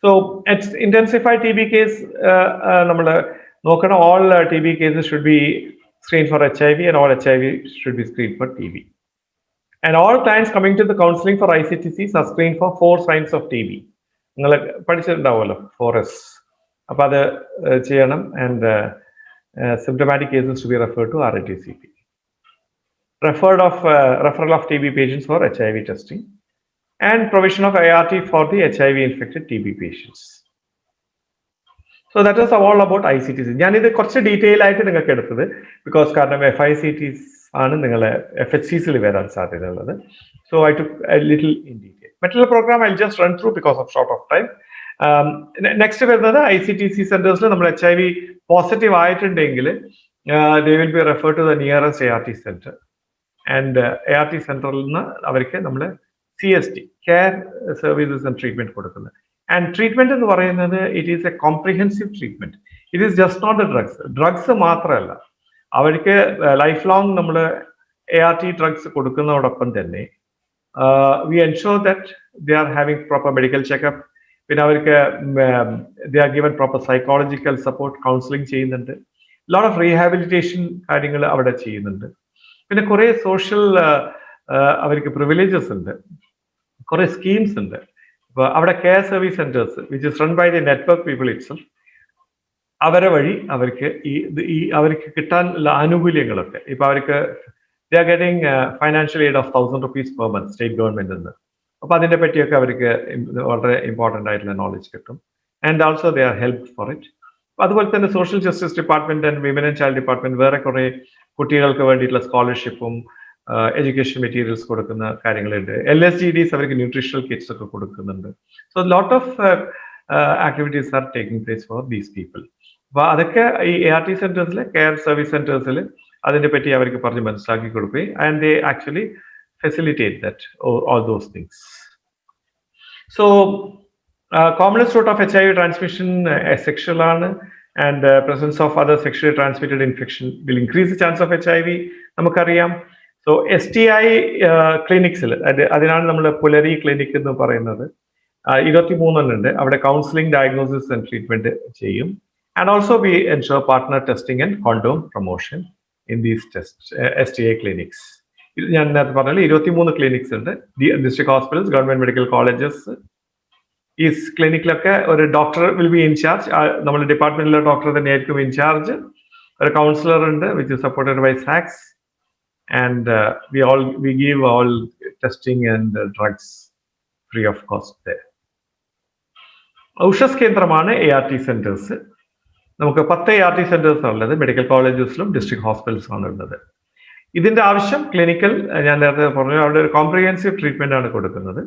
So at intensified TB case, നമ്മൾ നോക്കണം, all TB cases should be screened for HIV, and all HIV should be screened for TB. And all clients coming to the counseling for ICTCs are screened for 4 signs of TB. നിങ്ങൾ പഠിച്ചിട്ടുണ്ടാവുമല്ലോ 4S. അപ്പോൾ അത് ചെയ്യണം. And symptomatic cases to be referred to RATCP. Referral of TB patients for HIV testing, and provision of ART for the HIV infected TB patients. So that is all about ICTC. ഞാനിത് കുറച്ച് detail ആയിട്ട് നിങ്ങൾക്ക് എടുത്തത് because കാരണം FICTs ആണ് നിങ്ങളെ FHCസിൽ വരാൻ സാധ്യതയുള്ളത്. So I took a little in detail. മറ്റുള്ള programme I just run through because of short of time. Next വരുന്നത് ICTC സെന്റേഴ്സിൽ നമ്മൾ HIV പോസിറ്റീവ് ആയിട്ടുണ്ടെങ്കിൽ they will be refer to the nearest ART centre. And ART സെന്ററിൽ നിന്ന് അവർക്ക് നമ്മൾ CST care services and treatment കൊടുക്കുന്നത്. ആൻഡ് ട്രീറ്റ്മെന്റ് എന്ന് പറയുന്നത് it is a comprehensive treatment. It is just not the drugs മാത്രമല്ല, അവർക്ക് ലൈഫ് ലോങ് നമ്മൾ ART ഡ്രഗ്സ് കൊടുക്കുന്നതോടൊപ്പം തന്നെ we ensure that they are having proper medical checkup. പിന്നെ അവർക്ക് they are given proper psychological support, counselling ചെയ്യുന്നുണ്ട്. Lot of rehabilitation കാര്യങ്ങൾ അവിടെ ചെയ്യുന്നുണ്ട്. പിന്നെ കുറേ സോഷ്യൽ അവർക്ക് പ്രിവിലേജസ് ഉണ്ട്, കുറേ സ്കീംസ് ഉണ്ട്. ഇപ്പോൾ അവിടെ care service centres which is run by the network people itself, അവരെ വഴി അവർക്ക് അവർക്ക് കിട്ടാനുള്ള ആനുകൂല്യങ്ങളൊക്കെ ഇപ്പോൾ അവർക്ക് they are getting financial aid of 1000 rupees per month state ഗവൺമെന്റിൽ നിന്ന്. അപ്പോൾ അതിനെ പറ്റിയൊക്കെ അവർക്ക് വളരെ ഇമ്പോർട്ടൻ്റ് ആയിട്ടുള്ള നോളജ് കിട്ടും. And also they are help for it. അതുപോലെ തന്നെ social justice department and women and child department വേറെ കുറെ കുട്ടികൾക്ക് വേണ്ടിയിട്ടുള്ള സ്കോളർഷിപ്പും എഡ്യൂക്കേഷൻ മെറ്റീരിയൽസ് കൊടുക്കുന്ന കാര്യങ്ങളുണ്ട്. LSGDs അവർക്ക് ന്യൂട്രീഷണൽ കിറ്റ്സ് ഒക്കെ കൊടുക്കുന്നുണ്ട്. So lot of activities are taking place for these people. അപ്പൊ അതൊക്കെ ഈ ART സെന്റേഴ്സിൽ, കെയർ സർവീസ് സെന്റേഴ്സിൽ അതിനെ പറ്റി അവർക്ക് പറഞ്ഞ് മനസ്സിലാക്കി കൊടുക്കുകയും and they actually facilitate that all those things. So commonest route of HIV transmission sexual ആണ്, and presence of other sexually transmitted infection will increase the chance of HIV നമുക്കറിയാം. So STI ക്ലിനിക്സിൽ അതിനാണ് നമ്മൾ പുലരി ക്ലിനിക് എന്ന് പറയുന്നത്. 23 ഉണ്ട്. അവിടെ counselling, diagnosis and treatment ചെയ്യും. And also we ensure partner testing and condom promotion in these STI clinics. ഞാൻ നേരത്തെ പറഞ്ഞാൽ 23 ക്ലിനിക്സ് ഉണ്ട്. District hospitals, government medical colleges. ഈ ക്ലിനിക്കിലൊക്കെ ഒരു ഡോക്ടർ വിൽ ബി ഇൻചാർജ്. നമ്മുടെ ഡിപ്പാർട്ട്മെന്റിലെ ഡോക്ടർ തന്നെയായിരിക്കും ഇൻചാർജ്. ഒരു കൗൺസിലർ ഉണ്ട് വിച്ച് ഇസ് സപ്പോർട്ടഡ് ബൈ സാക്സ്. And we give all testing and drugs free of cost there. ഔഷധ കേന്ദ്രമാണ് ART സെന്റേഴ്സ്. നമുക്ക് 10 ART സെന്റേഴ്സ് ഉള്ളത് മെഡിക്കൽ കോളേജസിലും ഡിസ്ട്രിക്ട് ഹോസ്പിറ്റൽസിലാണ് ഉള്ളത്. ഇതിന്റെ ആവശ്യം ക്ലിനിക്കൽ, ഞാൻ നേരത്തെ പറഞ്ഞു, അവിടെ ഒരു കോംപ്രിഹെൻസീവ് ട്രീറ്റ്മെന്റ് ആണ് കൊടുക്കുന്നത്.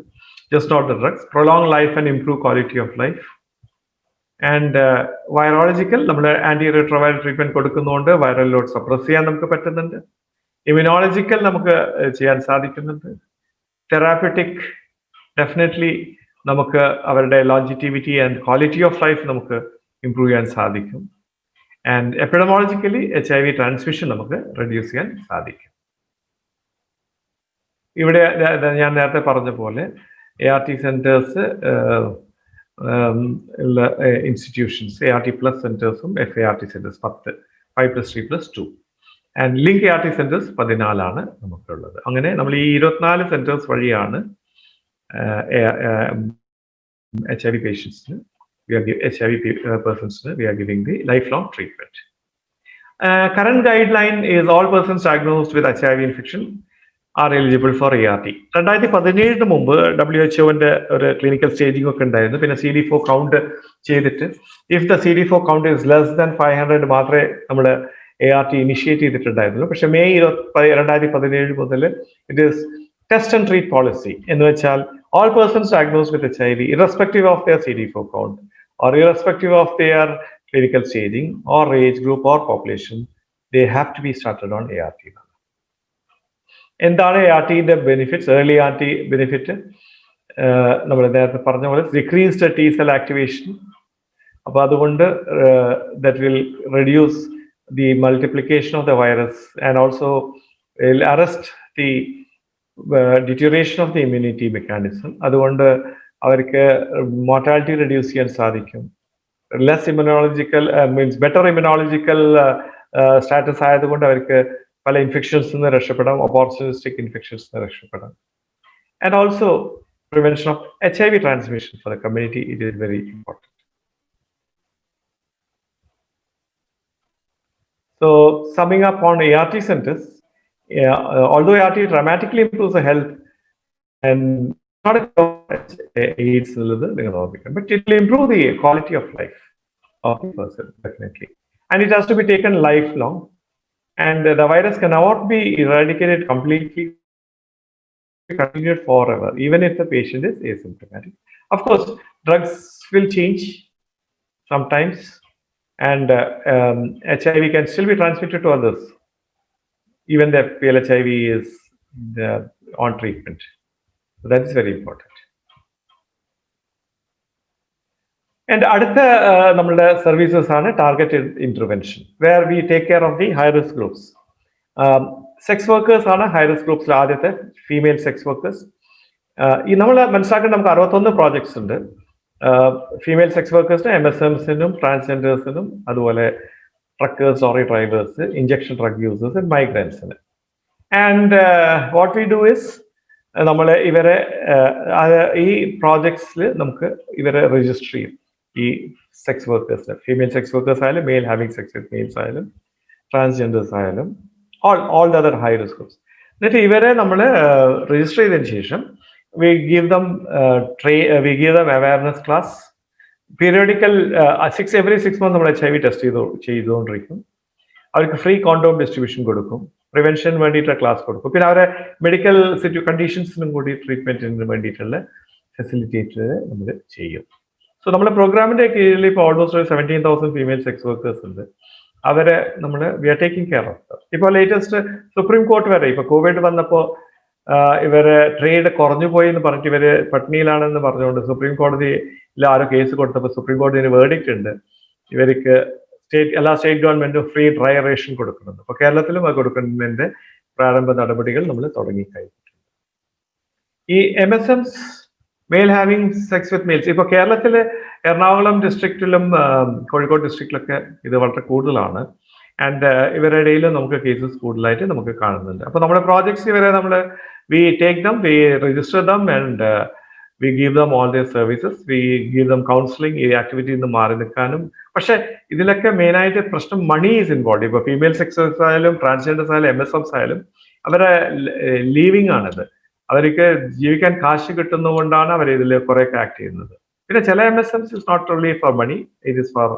Just not the drugs. Prolong life and improve quality of life. And virological, നമ്മൾ ആന്റി റിട്രോവൈറൽ ട്രീറ്റ്മെന്റ് കൊടുക്കുന്നതുകൊണ്ട് വൈറൽ ലോഡ് സപ്രസ് ചെയ്യാൻ നമുക്ക് പറ്റുന്നുണ്ട്. ഇമ്യൂണോളജിക്കൽ നമുക്ക് ചെയ്യാൻ സാധിക്കുന്നുണ്ട്. തെറാപ്യൂട്ടിക് ഡെഫിനറ്റ്ലി നമുക്ക് അവരുടെ ലോഞ്ചിറ്റിവിറ്റി ആൻഡ് ക്വാളിറ്റി ഓഫ് ലൈഫ് നമുക്ക് ഇംപ്രൂവ് ചെയ്യാൻ സാധിക്കും. ആൻഡ് എപ്പിഡമോളജിക്കലി HIV ട്രാൻസ്മിഷൻ നമുക്ക് റെഡ്യൂസ് ചെയ്യാൻ സാധിക്കും. ഇവിടെ ഞാൻ നേരത്തെ പറഞ്ഞ പോലെ ART സെന്റേഴ്സ് ഉള്ള institutions, ART+ സെന്റേഴ്സും FART centres 10, 5+3+2. And link ART centres 14 നമുക്കുള്ളത്. അങ്ങനെ നമ്മൾ ഈ 24 സെന്റേഴ്സ് വഴിയാണ് HIV പേഷ്യൻസിന്, HIV personsന് we are giving the lifelong treatment. Current guideline is all persons diagnosed with HIV infection are eligible for ART. 2017 മുമ്പ് WHO-ന്റെ ഒരു clinical staging ഒക്കെ ഉണ്ടായിരുന്നു. പിന്നെ CD4 കൗണ്ട് ചെയ്തിട്ട് if the CD4 count is less than 500 മാത്രമേ നമ്മൾ ART initiate ചെയ്തിട്ടുണ്ടായിരുന്നുള്ളൂ. പക്ഷെ May 2017 മുതൽ it is test and treat policy എന്ന് വെച്ചാൽ all persons diagnosed with HIV, irrespective of their CD4 count or irrespective of their clinical staging or age group or population, they have to be started on ART. എന്താണ് ARTന്റെ benefits? Early ART benefit നമ്മൾ നേരത്തെ പറഞ്ഞ പോലെ decreased T cell activation. അപ്പോൾ അതുകൊണ്ട് that will reduce the multiplication of the virus and also will arrest the deterioration of the immunity mechanism. അതുകൊണ്ട് അവർക്ക് mortality reduce ചെയ്യാൻ സാധിക്കും. Less immunological means better immunological status ആയതുകൊണ്ട് അവർക്ക് പല ഇൻഫെക്ഷൻസ് നിന്ന് രക്ഷപ്പെടാം, ഓപ്പർച്യൂണിസ്റ്റിക് ഇൻഫെക്ഷൻസ് നിന്ന് രക്ഷപ്പെടാം. And also prevention of HIV transmission for the community, it is very important. So summing up on ART centers, although ART dramatically improves the health and not AIDS, but it will improve the quality of life of the person definitely, and it has to be taken lifelong. And the virus cannot be eradicated completely, continued forever, even if the patient is asymptomatic. Of course, drugs will change sometimes. And HIV can still be transmitted to others, even the PLHIV is on treatment. So that is very important. And അടുത്ത നമ്മളുടെ services ആണ് targeted intervention, where we take care of the high risk groups. Sex workers ആണ് high risk ഗ്രൂപ്പ്സിൽ ആദ്യത്തെ female sex workers. ഈ നമ്മൾ മനസ്സിലാക്കേണ്ട നമുക്ക് 61 പ്രോജക്ട്സ് ഉണ്ട്. ഫീമെയിൽ സെക്സ് വർക്കേഴ്സിന്, MSMസിനും, ട്രാൻസ്ജെൻഡേഴ്സിനും, അതുപോലെ truckers, lorry drivers, injection drug users, മൈഗ്രൻസിന്. And what we do is നമ്മൾ ഇവരെ ഈ പ്രോജക്ട്സിൽ നമുക്ക് ഇവരെ രജിസ്റ്റർ ചെയ്യും. ഈ sex workers, female sex workers ആയാലും, male having sex with males ആയാലും, ട്രാൻസ്ജെൻഡേഴ്സ് ആയാലും, all the other high risk groups. എന്നിട്ട് ഇവരെ നമ്മൾ രജിസ്റ്റർ ചെയ്തതിന് ശേഷം we give them awareness class, periodical every 6 months നമ്മൾ HIV ടെസ്റ്റ് ചെയ്തുകൊണ്ടിരിക്കും. അവർക്ക് ഫ്രീ കോണ്ടോം ഡിസ്ട്രിബ്യൂഷൻ കൊടുക്കും, പ്രിവെൻഷന് വേണ്ടിയിട്ടുള്ള ക്ലാസ് കൊടുക്കും, പിന്നെ അവരെ മെഡിക്കൽ കണ്ടീഷൻസിനും കൂടി ട്രീറ്റ്മെന്റിന് വേണ്ടിയിട്ടുള്ള ഫെസിലിറ്റേറ്റ് നമ്മൾ ചെയ്യും. സോ നമ്മുടെ പ്രോഗ്രാമിന്റെ കീഴിൽ ഇപ്പോൾ ഓൾമോസ്റ്റ് 17,000 ഫീമെയിൽ സെക്സ് വർക്കേഴ്സ് ഉണ്ട്. അവരെ നമ്മൾ we are taking care of. ഇപ്പോൾ ലേറ്റസ്റ്റ് സുപ്രീം കോർട്ട് വരെ ഇപ്പോൾ കോവിഡ് വന്നപ്പോൾ ഇവരെ ട്രേഡ് കുറഞ്ഞു പോയി എന്ന് പറഞ്ഞിട്ട് ഇവര് പട്ടിണിയിലാണെന്ന് പറഞ്ഞുകൊണ്ട് സുപ്രീം കോടതിയിൽ ആരോ കേസ് കൊടുത്തപ്പോൾ സുപ്രീം കോടതിന് വേർഡിക്റ്റ് ഉണ്ട് ഇവർക്ക് എല്ലാ സ്റ്റേറ്റ് ഗവൺമെന്റും ഫ്രീ ഡ്രൈ റേഷൻ കൊടുക്കുന്നുണ്ട്. അപ്പൊ കേരളത്തിലും അത് കൊടുക്കുന്നതിന്റെ പ്രാരംഭ നടപടികൾ നമ്മൾ തുടങ്ങിക്കഴിഞ്ഞിട്ടുണ്ട്. ഈ MSMs male having sex with males ഇപ്പൊ കേരളത്തിലെ എറണാകുളം ഡിസ്ട്രിക്റ്റിലും കോഴിക്കോട് ഡിസ്ട്രിക്റ്റിലൊക്കെ ഇത് വളരെ കൂടുതലാണ്. ആൻഡ് ഇവരുടെ ഇടയിൽ നമുക്ക് കേസസ് കൂടുതലായിട്ട് നമുക്ക് കാണുന്നുണ്ട്. അപ്പൊ നമ്മുടെ പ്രോജക്ട്സ് ഇവരെ നമ്മൾ we take them, we register them, and we give them all their services, we give them counseling, ഈ ആക്ടിവിറ്റിയിൽ നിന്ന് മാറി നിൽക്കാനും. പക്ഷെ ഇതിലൊക്കെ മെയിനായിട്ട് പ്രശ്നം മണി ഈസ് ഇൻവോൾവ്. ഇപ്പൊ ഫീമെയിൽ സെക്സേഴ്സ് ആയാലും ട്രാൻസ്ജെൻഡേഴ്സ് ആയാലും MSMs ആയാലും അവരെ ലീവിങ് ആണിത്. അവർക്ക് ജീവിക്കാൻ കാശ് കിട്ടുന്നതുകൊണ്ടാണ് അവർ ഇതിൽ കുറേയൊക്കെ ആക്ട് ചെയ്യുന്നത്. പിന്നെ ചില MSMs is not only for money, it is for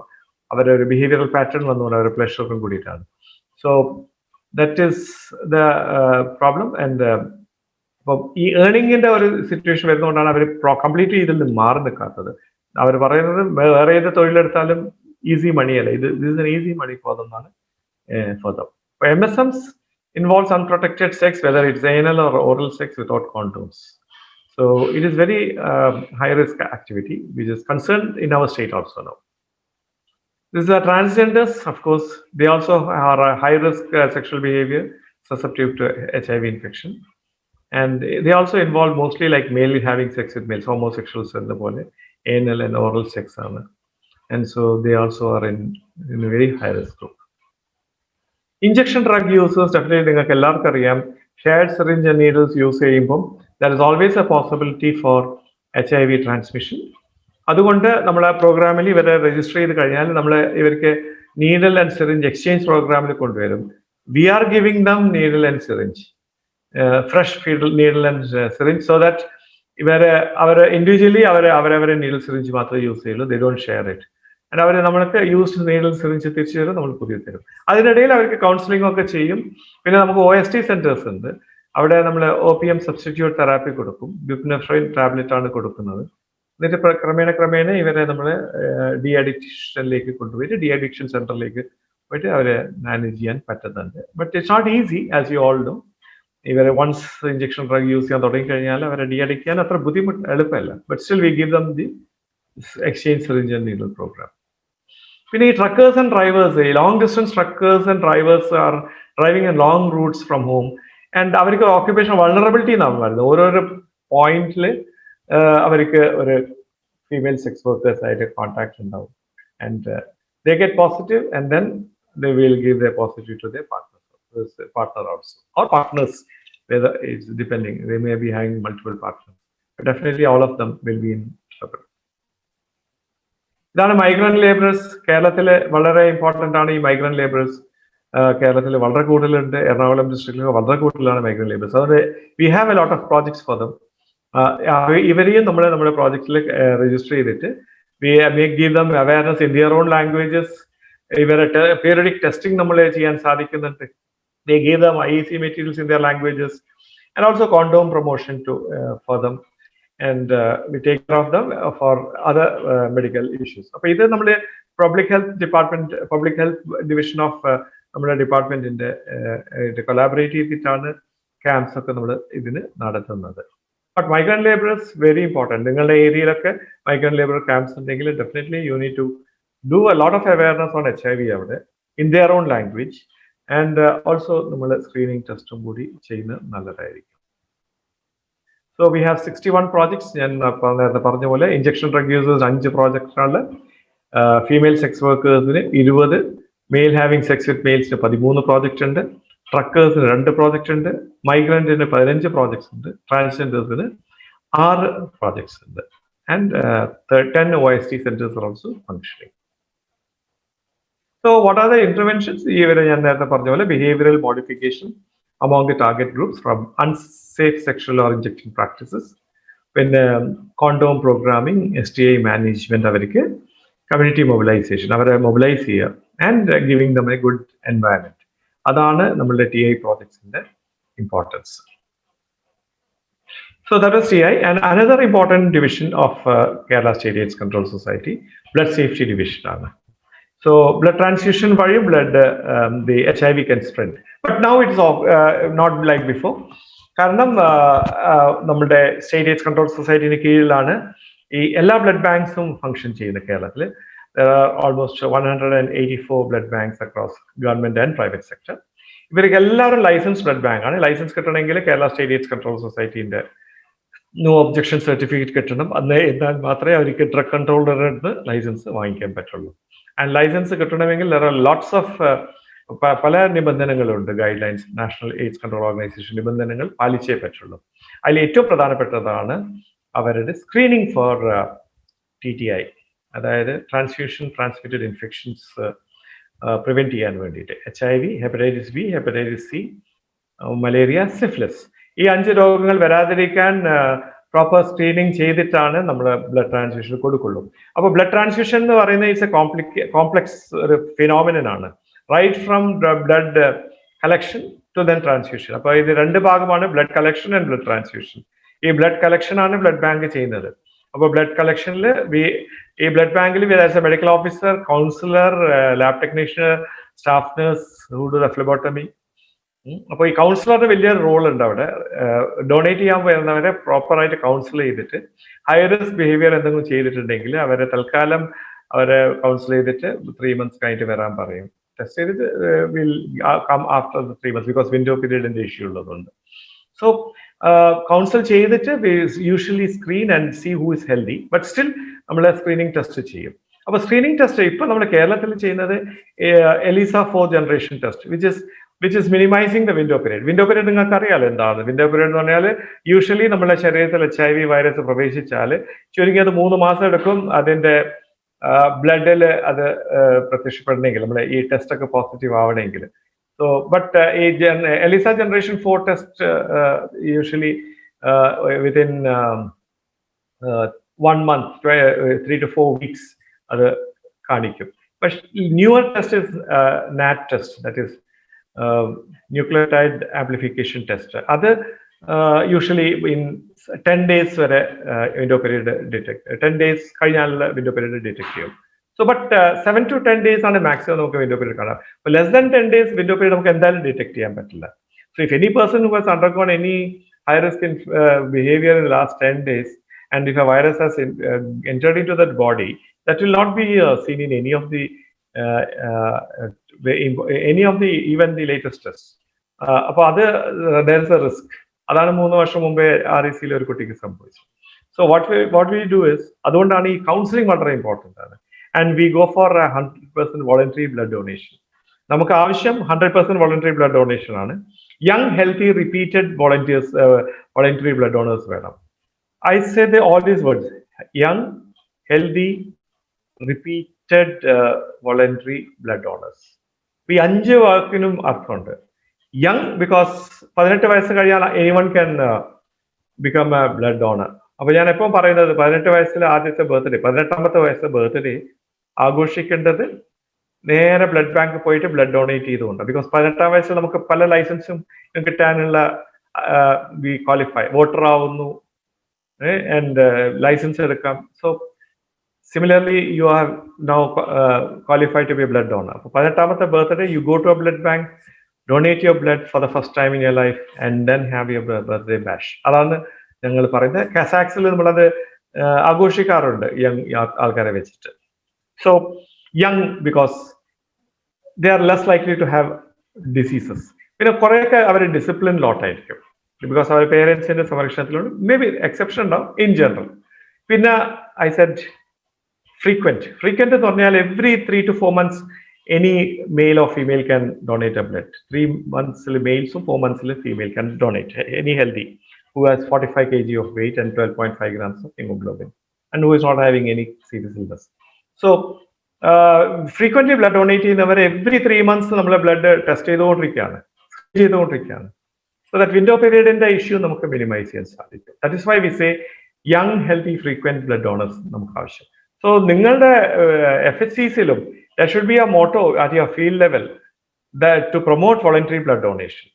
അവരുടെ ഒരു ബിഹേവിയറൽ പാറ്റേൺ വന്നുകൊണ്ട് അവരുടെ പ്ലഷറും കൂടിയിട്ടാണ്. So that is the problem. And അപ്പം ഈ ഏർണിങ്ങിന്റെ ഒരു സിറ്റുവേഷൻ വരുന്നതുകൊണ്ടാണ് അവർ കംപ്ലീറ്റ് ഇതിൽ നിന്ന് മാറി നിൽക്കാത്തത്. അവർ പറയുന്നത് വേറെ ഏത് തൊഴിലെടുത്താലും ഈസി മണിയല്ല, ഇത് is an easy money for them എന്നാണ് for them. MSMs involves unprotected sex, whether it's anal or oral sex without condoms. So it is very high risk activity which is concerned in our state also now. This is transgenders, of course, they also are a high risk sexual behavior susceptible to HIV infection, and they also involve mostly like male having sex with males, homosexuals and the pole anal and oral sex ആണ്. And so they also are in a very high risk group. Injection drug users definitely നിങ്ങൾക്ക് എല്ലാവർക്കും അറിയാം, shared syringe and needles use ചെയ്യുമ്പോൾ there is always a possibility for HIV transmission. അതുകൊണ്ട് നമ്മൾ ആ പ്രോഗ്രാമിൽ ഇവരെ രജിസ്റ്റർ ചെയ്ത് കഴിഞ്ഞാൽ നമ്മൾ ഇവർക്ക് നീഡിൽ ആൻഡ് സിറിഞ്ച് എക്സ്ചേഞ്ച് പ്രോഗ്രാമിൽ കൊണ്ടുവരും. We are giving them needle and syringe, fresh needle and syringe, so that അവർ ഇൻഡിവിജ്വലി അവരവരെ നീഡിൽ സിറിഞ്ച് മാത്രമേ യൂസ് ചെയ്യുള്ളൂ, they don't share it. And അവർ നമ്മൾക്ക് യൂസ്ഡ് നീഡിൽ സിറിഞ്ച് തിരിച്ചു തരും, നമ്മൾ പുതിയ തരും. അതിനിടയിൽ അവർക്ക് കൗൺസിലിംഗ് ഒക്കെ ചെയ്യും. പിന്നെ നമുക്ക് OST സെന്റേഴ്സ് ഉണ്ട്, അവിടെ നമ്മൾ OPM സബ്സ്റ്റിറ്റ്യൂട്ട് തെറാപ്പി കൊടുക്കും, ബ്യൂപ്നഫ്രൈൻ ടാബ്ലറ്റ് ആണ് കൊടുക്കുന്നത്. എന്നിട്ട് ക്രമേണ ഇവരെ നമ്മൾ ഡി അഡിക്ഷനിലേക്ക് കൊണ്ടുപോയിട്ട് ഡി അഡിക്ഷൻ സെന്ററിലേക്ക് പോയിട്ട് അവരെ മാനേജ് ചെയ്യാൻ പറ്റുന്നുണ്ട്. But it's not easy as you all know. ഇവരെ വൺസ് ഇഞ്ചക്ഷൻ ഡ്രഗ് യൂസ് ചെയ്യാൻ തുടങ്ങിക്കഴിഞ്ഞാൽ അവരെ ഡി അഡിക്ട് ചെയ്യാൻ അത്ര എളുപ്പമല്ല. But still we give them the exchange syringe and needle programme. പിന്നെ ഈ ട്രക്കേഴ്സ് ആൻഡ് ഡ്രൈവേഴ്സ്, ഈ long distance truckers and drivers are driving in long routes from home. And അവർക്ക് ഓക്യുപ്പേഷൻ വൾണറബിലിറ്റി എന്നാണ് വരുന്നത്. ഓരോരോ പോയിന്റിൽ അവർക്ക് ഒരു ഫീമെയിൽ സെക്സ് വർക്കേഴ്സ് ആയിട്ട് കോൺടാക്ട് ഉണ്ടാവും. And they get positive and then they will give the positive to the partner also, or partners, whether it's depending, they may be having multiple partners, but definitely all of them will be in trouble. ഇതാണ് migrant labourers. കേരളത്തിലെ വളരെ important ആണ് ഈ migrant labourers. കേരളത്തിൽ വളരെ കൂടുതലുണ്ട്, എറണാകുളം ഡിസ്ട്രിക്റ്റിൽ വളരെ കൂടുതലാണ് മൈഗ്രന്റ് ലേബറേഴ്സ്. അതുകൊണ്ട് we have a lot of projects for them. ഇവരെയും നമ്മുടെ പ്രോജക്റ്റിൽ രജിസ്റ്റർ ചെയ്തിട്ട് we give them awareness in their own languages. ഇവരെ പീരിയോഡിക് ടെസ്റ്റിംഗ് നമ്മൾ ചെയ്യാൻ സാധിക്കുന്നുണ്ട്. They give them IEC materials in their languages, and also condom promotion for them, and we take care of them for other medical issues. അപ്പോൾ ഇത് നമ്മുടെ public health division of നമ്മുടെ ഡിപ്പാർട്ട്മെന്റിന്റെ collaborate ചെയ്തിട്ടാണ് camps ഒക്കെ നമ്മൾ ഇതിന് നടത്തുന്നത്. But migrant labourers very important. നിങ്ങളുടെ ഏരിയയിലൊക്കെ മൈഗ്രന്റ് ലേബർ ക്യാമ്പ്സ് ഉണ്ടെങ്കിൽ definitely you need to do a lot of awareness on HIV അവിടെ in their own language. And also നമ്മൾ സ്ക്രീനിങ് ടെസ്റ്റും കൂടി ചെയ്യുന്നത് നല്ലതായിരിക്കും. So we have 61 projects. ഞാൻ നേരത്തെ പറഞ്ഞ പോലെ ഇഞ്ചക്ഷൻ ഡ്രഗ് യൂസേഴ്സ് 5 പ്രോജക്റ്റാണ്, ഫീമെയിൽ സെക്സ് വർക്കേഴ്സിന് 20, മെയിൽ ഹാവിംഗ് സെക്സ് വിത്ത് മെയിൽസിന് 13 പ്രോജക്റ്റ് ഉണ്ട്, ട്രക്കേഴ്സിന് 2 പ്രോജക്റ്റ് ഉണ്ട്, മൈഗ്രന്റിന് 15 പ്രോജക്ട്സ് ഉണ്ട്, ട്രാൻസ്ജെൻഡേഴ്സിന് 6 പ്രോജക്ട്സ് ഉണ്ട്, and 10 OST centers are also functioning. So what are the interventions? ഞാൻ നേരത്തെ പറഞ്ഞ പോലെ behavioral modification among the target groups from unsafe sexual or injection practices, പിന്നെ കോണ്ടോം പ്രോഗ്രാമിംഗ്, STI മാനേജ്മെന്റ്, അവർക്ക് കമ്മ്യൂണിറ്റി മൊബിലൈസേഷൻ, അവരെ mobilise ചെയ്യുക and giving them a good environment. അതാണ് നമ്മളുടെ TI പ്രോജക്ട്സിന്റെ importance. So that was TI. And another important division of Kerala State AIDS Control Society, blood safety division. So blood transfusion via blood, the HIV can spread. But now it's not like before. കാരണം നമ്മുടെ state AIDS control സൊസൈറ്റിന് കീഴിലാണ് ഈ എല്ലാ blood ബാങ്ക്സും function ചെയ്യുന്നത് കേരളത്തിൽ. Almost 184 blood banks across government and private sector. ഇവർക്ക് എല്ലാവരും licence blood bank ആണ്. ലൈസൻസ് കിട്ടണമെങ്കിൽ കേരള സ്റ്റേറ്റ് എയ്ഡ്സ് കൺട്രോൾ സൊസൈറ്റിന്റെ നോ ഒബ്ജക്ഷൻ സർട്ടിഫിക്കറ്റ് കിട്ടണം. എന്നാൽ മാത്രമേ അവർക്ക് ഡ്രഗ് കൺട്രോളറുടെ അടുത്ത് ലൈസൻസ് വാങ്ങിക്കാൻ പറ്റുള്ളൂ. ആൻഡ് ലൈസൻസ് കിട്ടണമെങ്കിൽ ലോട്ട്സ് ഓഫ് പല നിബന്ധനകളുണ്ട്, guidelines, national AIDS control organisation നിബന്ധനകൾ പാലിച്ചേ പറ്റുള്ളൂ. അതിൽ ഏറ്റവും പ്രധാനപ്പെട്ടതാണ് അവരുടെ സ്ക്രീനിങ് ഫോർ TTI, അതായത് ട്രാൻസ്ഫ്യൂഷൻ ട്രാൻസ്മിറ്റഡ് ഇൻഫെക്ഷൻസ് പ്രിവെന്റ് ചെയ്യാൻ വേണ്ടിയിട്ട്. HIV, hepatitis B, hepatitis C, malaria, syphilis, ഈ 5 രോഗങ്ങൾ വരാതിരിക്കാൻ പ്രോപ്പർ സ്ക്രീനിങ് ചെയ്തിട്ടാണ് നമ്മൾ ബ്ലഡ് ട്രാൻസ്ഫ്യൂഷൻ കൊടുക്കുള്ളൂ. അപ്പോൾ ബ്ലഡ് ട്രാൻസ്ഫ്യൂഷൻ എന്ന് പറയുന്നത് ഇറ്റ്സ് എ കോംപ്ലക്സ് ഒരു ഫിനോമിനൻ ആണ്, right from blood collection to then transfusion. അപ്പോൾ ഇത് 2 ഭാഗമാണ്, blood collection and blood transfusion. ഈ ബ്ലഡ് കളക്ഷൻ ആണ് ബ്ലഡ് ബാങ്ക് ചെയ്യുന്നത്. അപ്പോൾ ബ്ലഡ് കളക്ഷനിൽ ഈ ബ്ലഡ് ബാങ്കിൽ as a medical officer, counsellor, lab technician, staff nurse who do the phlebotomy. അപ്പോൾ ഈ കൗൺസിലറുടെ വലിയൊരു റോൾ ഉണ്ട് അവിടെ. ഡൊണേറ്റ് ചെയ്യാൻ വരുന്നവരെ പ്രോപ്പറായിട്ട് കൗൺസിൽ ചെയ്തിട്ട് ഹൈ റിസ്ക് ബിഹേവിയർ എന്തെങ്കിലും ചെയ്തിട്ടുണ്ടെങ്കിൽ അവരെ തൽക്കാലം അവരെ കൗൺസിൽ ചെയ്തിട്ട് 3 months കഴിഞ്ഞിട്ട് വരാൻ പറയും. ടെസ്റ്റ് ചെയ്തിട്ട് will come after 3 months because window പീരീഡിന്റെ ഇഷ്യൂ ഉള്ളതുകൊണ്ട്. സോ കൗൺസിൽ ചെയ്തിട്ട് usually screen and see who is healthy, but still നമ്മൾ സ്ക്രീനിങ് ടെസ്റ്റ് ചെയ്യും. അപ്പോൾ സ്ക്രീനിങ് ടെസ്റ്റ് ഇപ്പൊ നമ്മൾ കേരളത്തിൽ ചെയ്യുന്നത് എലിസ 4th generation ടെസ്റ്റ്, which is minimizing the window period. Window period നിങ്ങൾക്ക് അറിയാലോ എന്താണ് വിൻഡോ പീരീഡ് എന്ന് പറഞ്ഞാൽ. യൂഷ്വലി നമ്മുടെ ശരീരത്തിൽ HIV വൈറസ് പ്രവേശിച്ചാൽ ചുരുങ്ങിയത് 3 മാസം എടുക്കും അതിന്റെ ബ്ലഡിൽ അത് പ്രത്യക്ഷപ്പെടണമെങ്കിൽ, നമ്മുടെ ഈ ടെസ്റ്റ് ഒക്കെ പോസിറ്റീവ് ആവണമെങ്കിൽ. സോ ബട്ട് ഈ ELISA generation 4 test usually within 1 month, 3 to 4 weeks അത് കാണിക്കും. പക്ഷെ newer test is Nacp test, that is nucleotide amplification test. അത് യൂഷ്വലി ഇൻ 10 days വരെ വിൻഡോ പീരീഡ് ഡിറ്റക്ട്, 10 days കഴിഞ്ഞാലുള്ള വിൻഡോ പീരീഡ് ഡിറ്റക്ട് ചെയ്യും. So but 7 to 10 days ആണ് maximum നമുക്ക് window period കാണാം. Less than 10 days window period നമുക്ക് എന്തായാലും detect ചെയ്യാൻ പറ്റില്ല. So if any person who has undergone any high risk behaviour in last 10 days and if a virus has entered into that body, that will not be seen in any of the even the latest tests. അപ്പോൾ അത് there is a risk. അതാണ് 3 വർഷം മുമ്പേ REC-യിൽ ഒരു കുട്ടിക്ക് സംഭവിച്ചത്. So what we do is, അതുകൊണ്ടാണ് ഈ കൗൺസിലിംഗ് വളരെ ഇമ്പോർട്ടൻ്റ് ആണ്. And we go for 100% voluntary blood donation. നമുക്ക് ആവശ്യം 100% വോളണ്ടറി ബ്ലഡ് ഡൊണേഷൻ ആണ്. Young healthy repeated voluntary blood donors വേണം. I say all these words: young, healthy, repeated voluntary blood donors. ഈ 5 വാക്കിനും അർത്ഥമുണ്ട്. യങ് ബിക്കോസ് 18 വയസ്സ് കഴിഞ്ഞാൽ anyone can become a blood donor. അപ്പൊ ഞാൻ എപ്പം പറയുന്നത് 18 വയസ്സിലെ ആദ്യത്തെ ബർത്ത്ഡേ, 18ാമത്തെ വയസ്സ് ബർത്ത്ഡേ ആഘോഷിക്കേണ്ടത് നേരെ ബ്ലഡ് ബാങ്ക് പോയിട്ട് ബ്ലഡ് ഡൊണേറ്റ് ചെയ്തുകൊണ്ട്. ബിക്കോസ് 18ാം വയസ്സിൽ നമുക്ക് പല ലൈസൻസും കിട്ടാനുള്ള വി ക്വാളിഫൈ, വോട്ടർ ആവുന്നു and license എടുക്കാം. So similarly you are now qualified to be a blood donor. അപ്പോൾ 18ാമത്തെ birthday you go to a blood bank, donate your blood for the first time in your life and then have your birthday bash. അതാണ് ഞങ്ങൾ പറയുന്നത്. കസാക്സിൽ നമ്മളത് ആഘോഷിക്കാറുണ്ട് young ആൾക്കാരെ വെച്ചിട്ട്. So young because they are less likely to have diseases. പിന്നെ കുറേയൊക്കെ അവർ ഡിസിപ്ലിൻ ലോട്ടായിരിക്കും ബിക്കോസ് അവർ പേരൻസിന്റെ സംരക്ഷണത്തിലുണ്ട്. മേ ബി എക്സെപ്ഷൻ ഉണ്ടാവും ഇൻ ജനറൽ. പിന്നെ ഐ സെഡ് ഫ്രീക്വന്റ് എന്ന് പറഞ്ഞാൽ every 3 to 4 months any male or female can donate a blood. 3 months males, 4 months female can donate. Any healthy who has 45 kg of weight and 12.5 grams of hemoglobin and who is not having any serious illness. So frequently blood donate ചെയ്യുന്നവർ every 3 months നമ്മൾ blood test ചെയ്തുകൊണ്ടിരിക്കുകയാണ്. So that window period in the issue നമുക്ക് minimize ചെയ്യാൻ സാധിക്കും. That is why we say young healthy frequent blood donors നമുക്ക് ആവശ്യം. So നിങ്ങളുടെ FHCസിലും there should be a motto at your field level that to promote voluntary blood donation.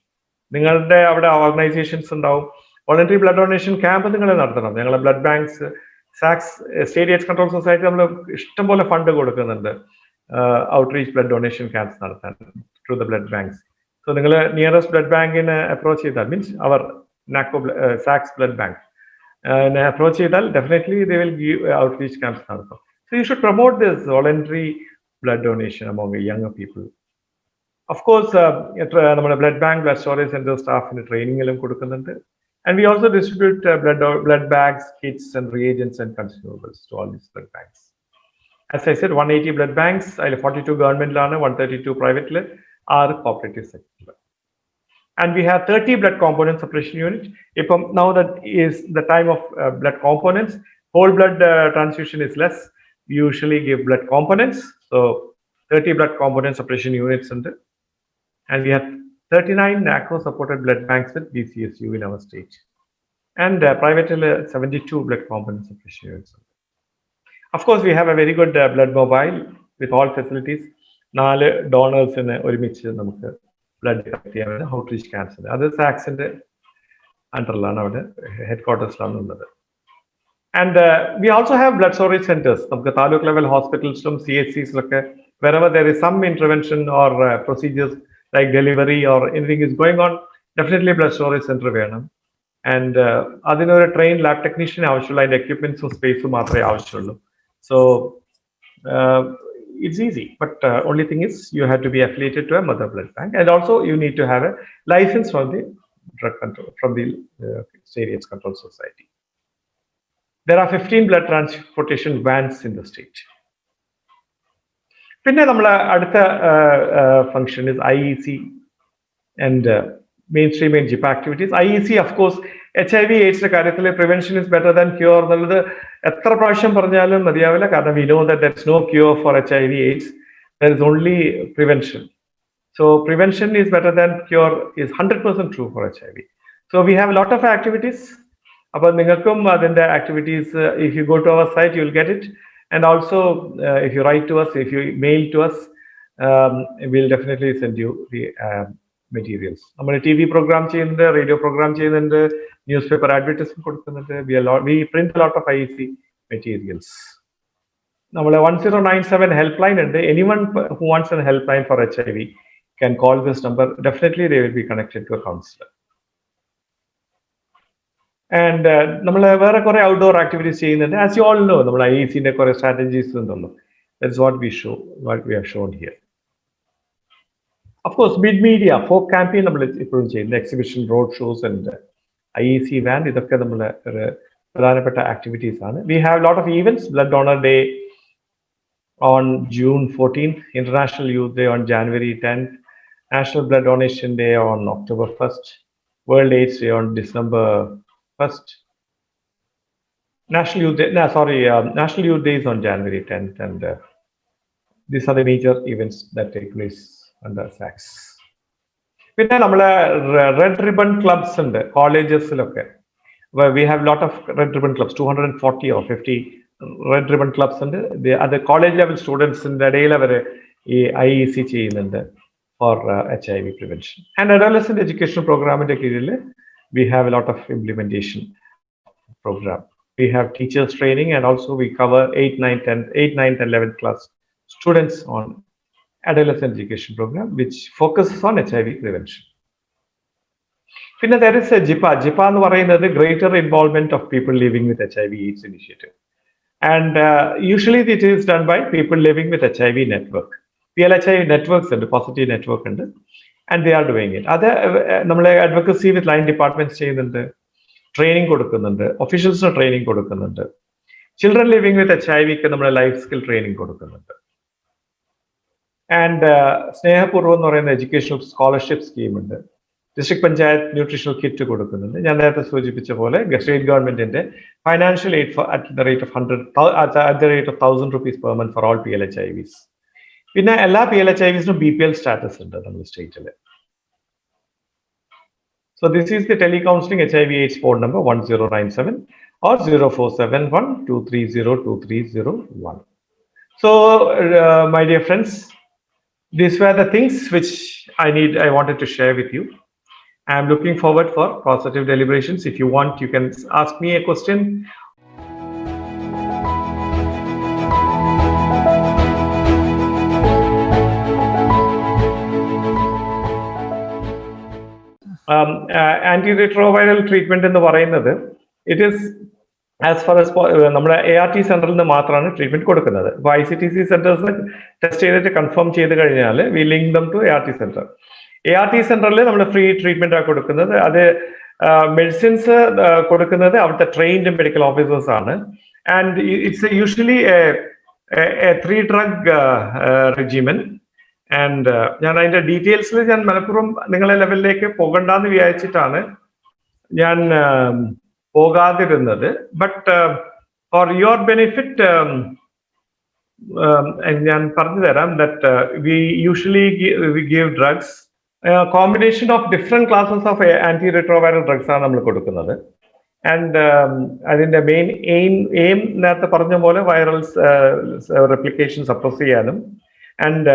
നിങ്ങളുടെ അവിടെ organisations ഉണ്ടാവും, voluntary blood donation camp നിങ്ങൾ നടത്തണം. ഞങ്ങൾ blood banks, സാക്സ് സ്റ്റേറ്റ് എയ്ഡ്സ് കൺട്രോൾ സൊസൈറ്റി നമ്മൾ ഇഷ്ടംപോലെ ഫണ്ട് കൊടുക്കുന്നുണ്ട് ഔട്ട്റീച്ച് ബ്ലഡ് ഡൊണേഷൻ ക്യാമ്പ്സ് നടത്താൻ through the blood banks. So നിങ്ങൾ നിയറസ്റ്റ് ബ്ലഡ് ബാങ്കിന് അപ്രോച്ച് ചെയ്താൽ, മീൻസ് അവർ നാക്കോ സാക്സ് ബ്ലഡ് ബാങ്ക് അപ്രോച്ച് ചെയ്താൽ definitely they will give outreach camps നടത്തും. So you should promote this voluntary blood donation among young people. Of course നമ്മുടെ blood bank, blood storage centre സ്റ്റാഫിന് ട്രെയിനിങ്ങിലും കൊടുക്കുന്നുണ്ട്. And we also distribute blood bags, kits, and reagents and consumables to all these blood banks. As I said, 180 blood banks, 42 government, 132 private, are cooperative sector. And we have 30 blood component separation units. Now that is the time of blood components. Whole blood transfusion is less. We usually give blood components. So 30 blood component separation units, and we have 39 NACO supported blood banks with BCSU in our state, and private 72 blood component separation units. Of course, we have a very good blood mobile with all facilities. 4 donors in ഒരുമിച്ച് നമുക്ക് blood collect ചെയ്യാൻ outreach camps. അത് സാക്സിന്റെ അണ്ടറിലാണ്, അവിടെ ഹെഡ്ക്വാർട്ടേഴ്സിലാണ് ഉള്ളത്. And we also have blood storage centers. നമുക്ക് taluk level ഹോസ്പിറ്റൽസിലും CHCസിലൊക്കെ wherever there is some intervention or procedures like delivery or anything is going on, definitely blood storage center വേണം. And അതിനൊരു train lab technician ആവശ്യമുള്ള, അതിന്റെ എക്യുപ്മെന്റ്സും സ്പേസും മാത്രമേ ആവശ്യമുള്ളൂ. So it's easy, but only thing is you have to be affiliated to a mother blood bank, and also you need to have a license from the drug control, from the state AIDS control society. There are 15 blood transportation vans in the state. പിന്നെ നമ്മളെ അടുത്ത function is IEC and mainstream and GIP activities. IEC, of course, HIV AIDS കാര്യത്തിൽ prevention is better than cure എന്നുള്ളത് എത്ര പ്രാവശ്യം പറഞ്ഞാലും മതിയാവില്ല. കാരണം we know that there is no cure for HIV AIDS. There is only prevention. So prevention is better than cure is 100% true for HIV. So we have a lot of activities. അപ്പോൾ നിങ്ങൾക്കും അതിൻ്റെ activities, if you go to our site, you will get it. And also, if you write to us, if you mail to us, we'll definitely send you the materials. നമ്മൾ TV program ചെയ്യുന്നുണ്ട്, radio program ചെയ്യുന്നുണ്ട്, newspaper advertisement കൊടുക്കുന്നുണ്ട്. We print a lot of IEC materials. നമ്മളെ 1097 helpline ഉണ്ട്. Anyone who wants a helpline for HIV can call this number. Definitely they will be connected to a counselor. And നമ്മൾ വേറെ കുറെ outdoor activities ചെയ്യുന്നുണ്ട്. As you all no, നമ്മൾ IECന്റെ കുറെ strategies ഉണ്ടല്ലോ. That's what we have shown here. Of course mid media folk campaign നമ്മൾ ഇപ്പോഴും ചെയ്യുന്നത്, exhibition, road shows and IEC van, ഇതൊക്കെ നമ്മളെ ഒരു പ്രധാനപ്പെട്ട ആക്ടിവിറ്റീസ് ആണ്. We have lot of events. Blood donor day on June 14th, International Youth Day on January 10th, National Blood Donation Day on October 1st, World AIDS Day on December 1st, National Youth Day is on January 10th, and these are the major events that take place under SACS. പിന്നെ നമ്മളെ red ribbon clubs ഉണ്ട് കോളേജസിലൊക്കെ. We have a lot of red ribbon clubs, 240 or 50 red ribbon clubs ഉണ്ട്. അത് college level സ്റ്റുഡൻസിന്റെ ഇടയിൽ അവർ ഈ IEC ചെയ്യുന്നുണ്ട് four HIV prevention. And adolescent educational പ്രോഗ്രാമിന്റെ കീഴിൽ we have a lot of implementation program. We have teachers training, and also we cover 8, 9, 10, 11th class students on adolescent education program, which focuses on HIV prevention. Then there is a JIPA. JIPA എന്ന് പറയുന്നത് Greater Involvement of People Living with HIV/AIDS initiative. And usually it is done by people living with HIV network. PLHI networks and positive network ഉണ്ട്, and they are doing it. അത് നമ്മളെ advocacy with line departments ചെയ്യുന്നുണ്ട്, training കൊടുക്കുന്നുണ്ട്, ഒഫീഷ്യൽസിന് training കൊടുക്കുന്നുണ്ട്. Children living with HIV നമ്മൾ life skill training കൊടുക്കുന്നുണ്ട്. And സ്നേഹപൂർവ്വം എന്ന് പറയുന്ന എഡ്യൂക്കേഷണൽ സ്കോളർഷിപ്പ് സ്കീം ഉണ്ട്. ഡിസ്ട്രിക്ട് പഞ്ചായത്ത് ന്യൂട്രീഷണൽ കിറ്റ് കൊടുക്കുന്നുണ്ട്. ഞാൻ നേരത്തെ സൂചിപ്പിച്ച പോലെ സ്റ്റേറ്റ് ഗവൺമെന്റിന്റെ financial aid at the rate of 1,000 rupees per month for all PLHIVs. പിന്നെ എല്ലാ PLHIVസിനും BPL സ്റ്റാറ്റസ് ഉണ്ട് നമ്മുടെ സ്റ്റേറ്റിൽ. So this is the telecounseling HIV/AIDS phone number 1097 or 047123023001. So my dear friends, these were the things which I wanted to share with you. I am looking forward for positive deliberations. If you want, you can ask me a question. Antiretroviral treatment എന്ന് പറയുന്നത് it is as far as നമ്മുടെ ART സെന്ററിൽ നിന്ന് മാത്രമാണ് treatment കൊടുക്കുന്നത്. ഇപ്പോൾ ICTC സെന്റേഴ്സിന് test ചെയ്തിട്ട് കൺഫേം ചെയ്ത് കഴിഞ്ഞാൽ we link them to ART centre. ART സെന്ററിൽ നമ്മൾ ഫ്രീ ട്രീറ്റ്മെന്റ് ആണ് കൊടുക്കുന്നത്. അത് മെഡിസിൻസ് കൊടുക്കുന്നത് അവിടുത്തെ ട്രെയിൻഡ് മെഡിക്കൽ ഓഫീസേഴ്സ് ആണ്. And it's usually A 3 drug regimen. And ഞാൻ അതിന്റെ ഡീറ്റെയിൽസിൽ ഞാൻ മനഃപൂർവ്വം നിങ്ങളെ ലെവലിലേക്ക് പോകണ്ടെന്ന് വിചാരിച്ചിട്ടാണ് ഞാൻ പോകാതിരുന്നത്. ബട്ട് ഫോർ യുവർ ബെനിഫിറ്റ് ഞാൻ പറഞ്ഞു തരാം that we usually give drugs combination of different classes of anti retroviral drugs ആണ് നമ്മൾ കൊടുക്കുന്നത്. ആൻഡ് അതിന്റെ മെയിൻ എയിം നേരത്തെ പറഞ്ഞ പോലെ വൈറൽസ് റെപ്ലിക്കേഷൻ സപ്രസ് ചെയ്യാനും and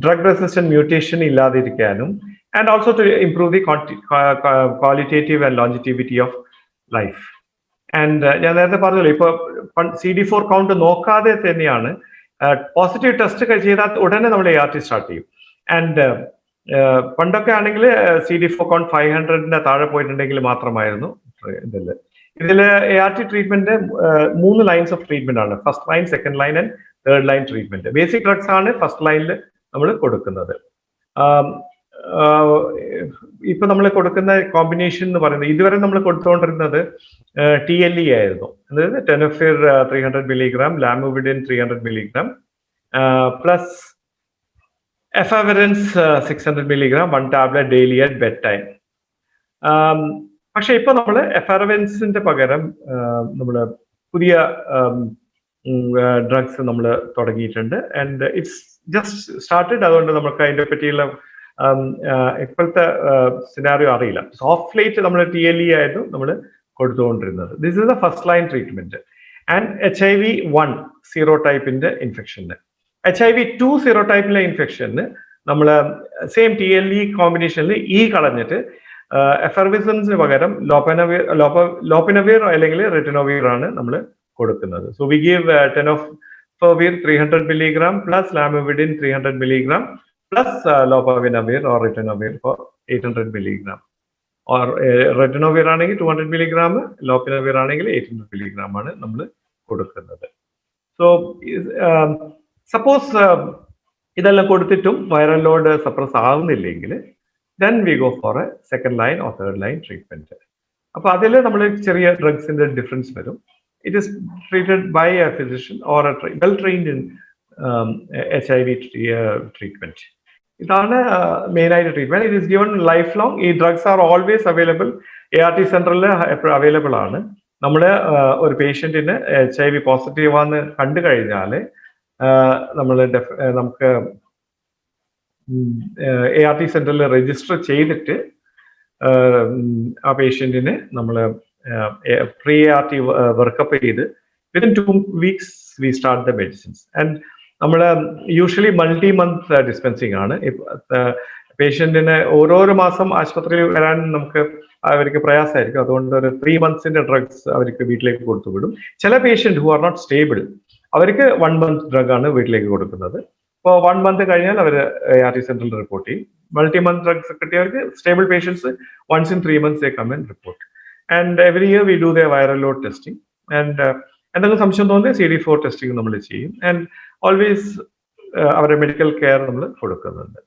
drug resistant mutation illadiirikkanum, and also to improve the qualitative and longevity of life. And ഞാൻ നേരത്തെ പറഞ്ഞല്ലോ, ഇപ്പോൾ CD4 കൗണ്ട് നോക്കാതെ തന്നെയാണ് പോസിറ്റീവ് ടെസ്റ്റ് ചെയ്താൽ ഉടനെ നമ്മൾ ART സ്റ്റാർട്ട് ചെയ്യും. ആൻഡ് പണ്ടൊക്കെ ആണെങ്കിൽ CD4 കൗണ്ട് 500 താഴെ പോയിട്ടുണ്ടെങ്കിൽ മാത്രമായിരുന്നു ഇതിൽ ART treatment 3 lines of treatment ആണ്. First line, second line and third line treatment. Basic drugs ആണ് ഫസ്റ്റ് ലൈനിൽ നമ്മൾ കൊടുക്കുന്നത്. ഇപ്പൊ നമ്മൾ കൊടുക്കുന്ന കോമ്പിനേഷൻ എന്ന് പറയുന്നത് ഇതുവരെ നമ്മൾ കൊടുത്തുകൊണ്ടിരുന്നത് TLE ആയിരുന്നു. അതായത് ടെനോഫിർ 300 milligram, ലാമുവിഡിൻ 300 milligram plus എഫാവിറൻസ് 600 milligram, 1 tablet daily at bed time. പക്ഷെ ഇപ്പൊ നമ്മൾ എഫാവിറൻസിന്റെ പകരം നമ്മൾ പുതിയ ഡ്രഗ്സ് നമ്മൾ തുടങ്ങിയിട്ടുണ്ട്. And it's just started. അതുകൊണ്ട് നമുക്ക് അതിനെ പറ്റിയുള്ള ഇപ്പോഴത്തെ സിനാറിയോ അറിയില്ല. ഓഫ് ലൈറ്റ് നമ്മൾ TLE ആയിരുന്നു നമ്മൾ കൊടുത്തുകൊണ്ടിരുന്നത്. This is the first line treatment. And HIV-1 സീറോ ടൈപ്പിന്റെ ഇൻഫെക്ഷന്, HIV-2 സീറോ ടൈപ്പിലെ ഇൻഫെക്ഷന് നമ്മൾ സെയിം TLE കോമ്പിനേഷനിൽ കളഞ്ഞിട്ട് എഫർവിസൻസിന് പകരം ലോപ്പിനവീർ അല്ലെങ്കിൽ റിറ്റനോവീർ ആണ് നമ്മൾ കൊടുക്കുന്നത്. So we give tenofovir 300 milligram plus lamivudine 300 milligram plus lopinavir or ritonavir for 800 milligram. Or ritonavir ആണെങ്കിൽ 200 milligram, lopinavir ആണെങ്കിൽ 800 milligram ആണ് നമ്മൾ കൊടുക്കുന്നത്. സോ സപ്പോസ് ഇതെല്ലാം കൊടുത്തിട്ടും വൈറൽ ലോഡ് സപ്രസ് ആവുന്നില്ലെങ്കിൽ then we go for a second line or third line treatment. അപ്പൊ അതിൽ നമ്മൾ ചെറിയ ഡ്രഗ്സിന്റെ ഡിഫറൻസ് വരും. It is treated by a physician or a well-trained in HIV treatment. ഇതാണ് മെയിൻ ആയിട്ട് treatment. It is given life long. ഈ drugs are always available. ART സെന്ററിൽ available ആണ്. നമ്മൾ ഒരു പേഷ്യന്റിന് HIV പോസിറ്റീവ് ആണെന്ന് കണ്ടു കഴിഞ്ഞാൽ നമുക്ക് ART സെന്ററിൽ രജിസ്റ്റർ ചെയ്തിട്ട് ആ പേഷ്യന്റിന് നമ്മൾ pre-ART വർക്കപ്പ് ചെയ്ത് within 2 weeks we start the medicines. And നമ്മൾ യൂഷ്വലി മൾട്ടി മന്ത് ഡിസ്പെൻസിങ് ആണ്. പേഷ്യന്റിന് ഓരോരോ മാസം ആശുപത്രിയിൽ വരാൻ അവർക്ക് പ്രയാസമായിരിക്കും. അതുകൊണ്ട് ഒരു 3 months ഡ്രഗ്സ് അവർക്ക് വീട്ടിലേക്ക് കൊടുത്തു വിടും. ചില patient who are not stable അവർക്ക് 1 month ഡ്രഗ് ആണ് വീട്ടിലേക്ക് കൊടുക്കുന്നത്. ഇപ്പോൾ 1 month കഴിഞ്ഞാൽ അവർ ART സെന്ററിൽ റിപ്പോർട്ട് ചെയ്യും. മൾട്ടി മന്ത് ഡ്രഗ്സ് കിട്ടിയവർക്ക് stable patients once in 3 months they come and report. And every year we do their viral load testing. And എന്തെങ്കിലും സംശയം തോന്നിയാൽ CD4 ടെസ്റ്റിംഗ് നമ്മൾ ചെയ്യും. ആൻഡ് ഓൾവേസ് അവരുടെ മെഡിക്കൽ കെയർ നമ്മൾ കൊടുക്കുന്നുണ്ട്.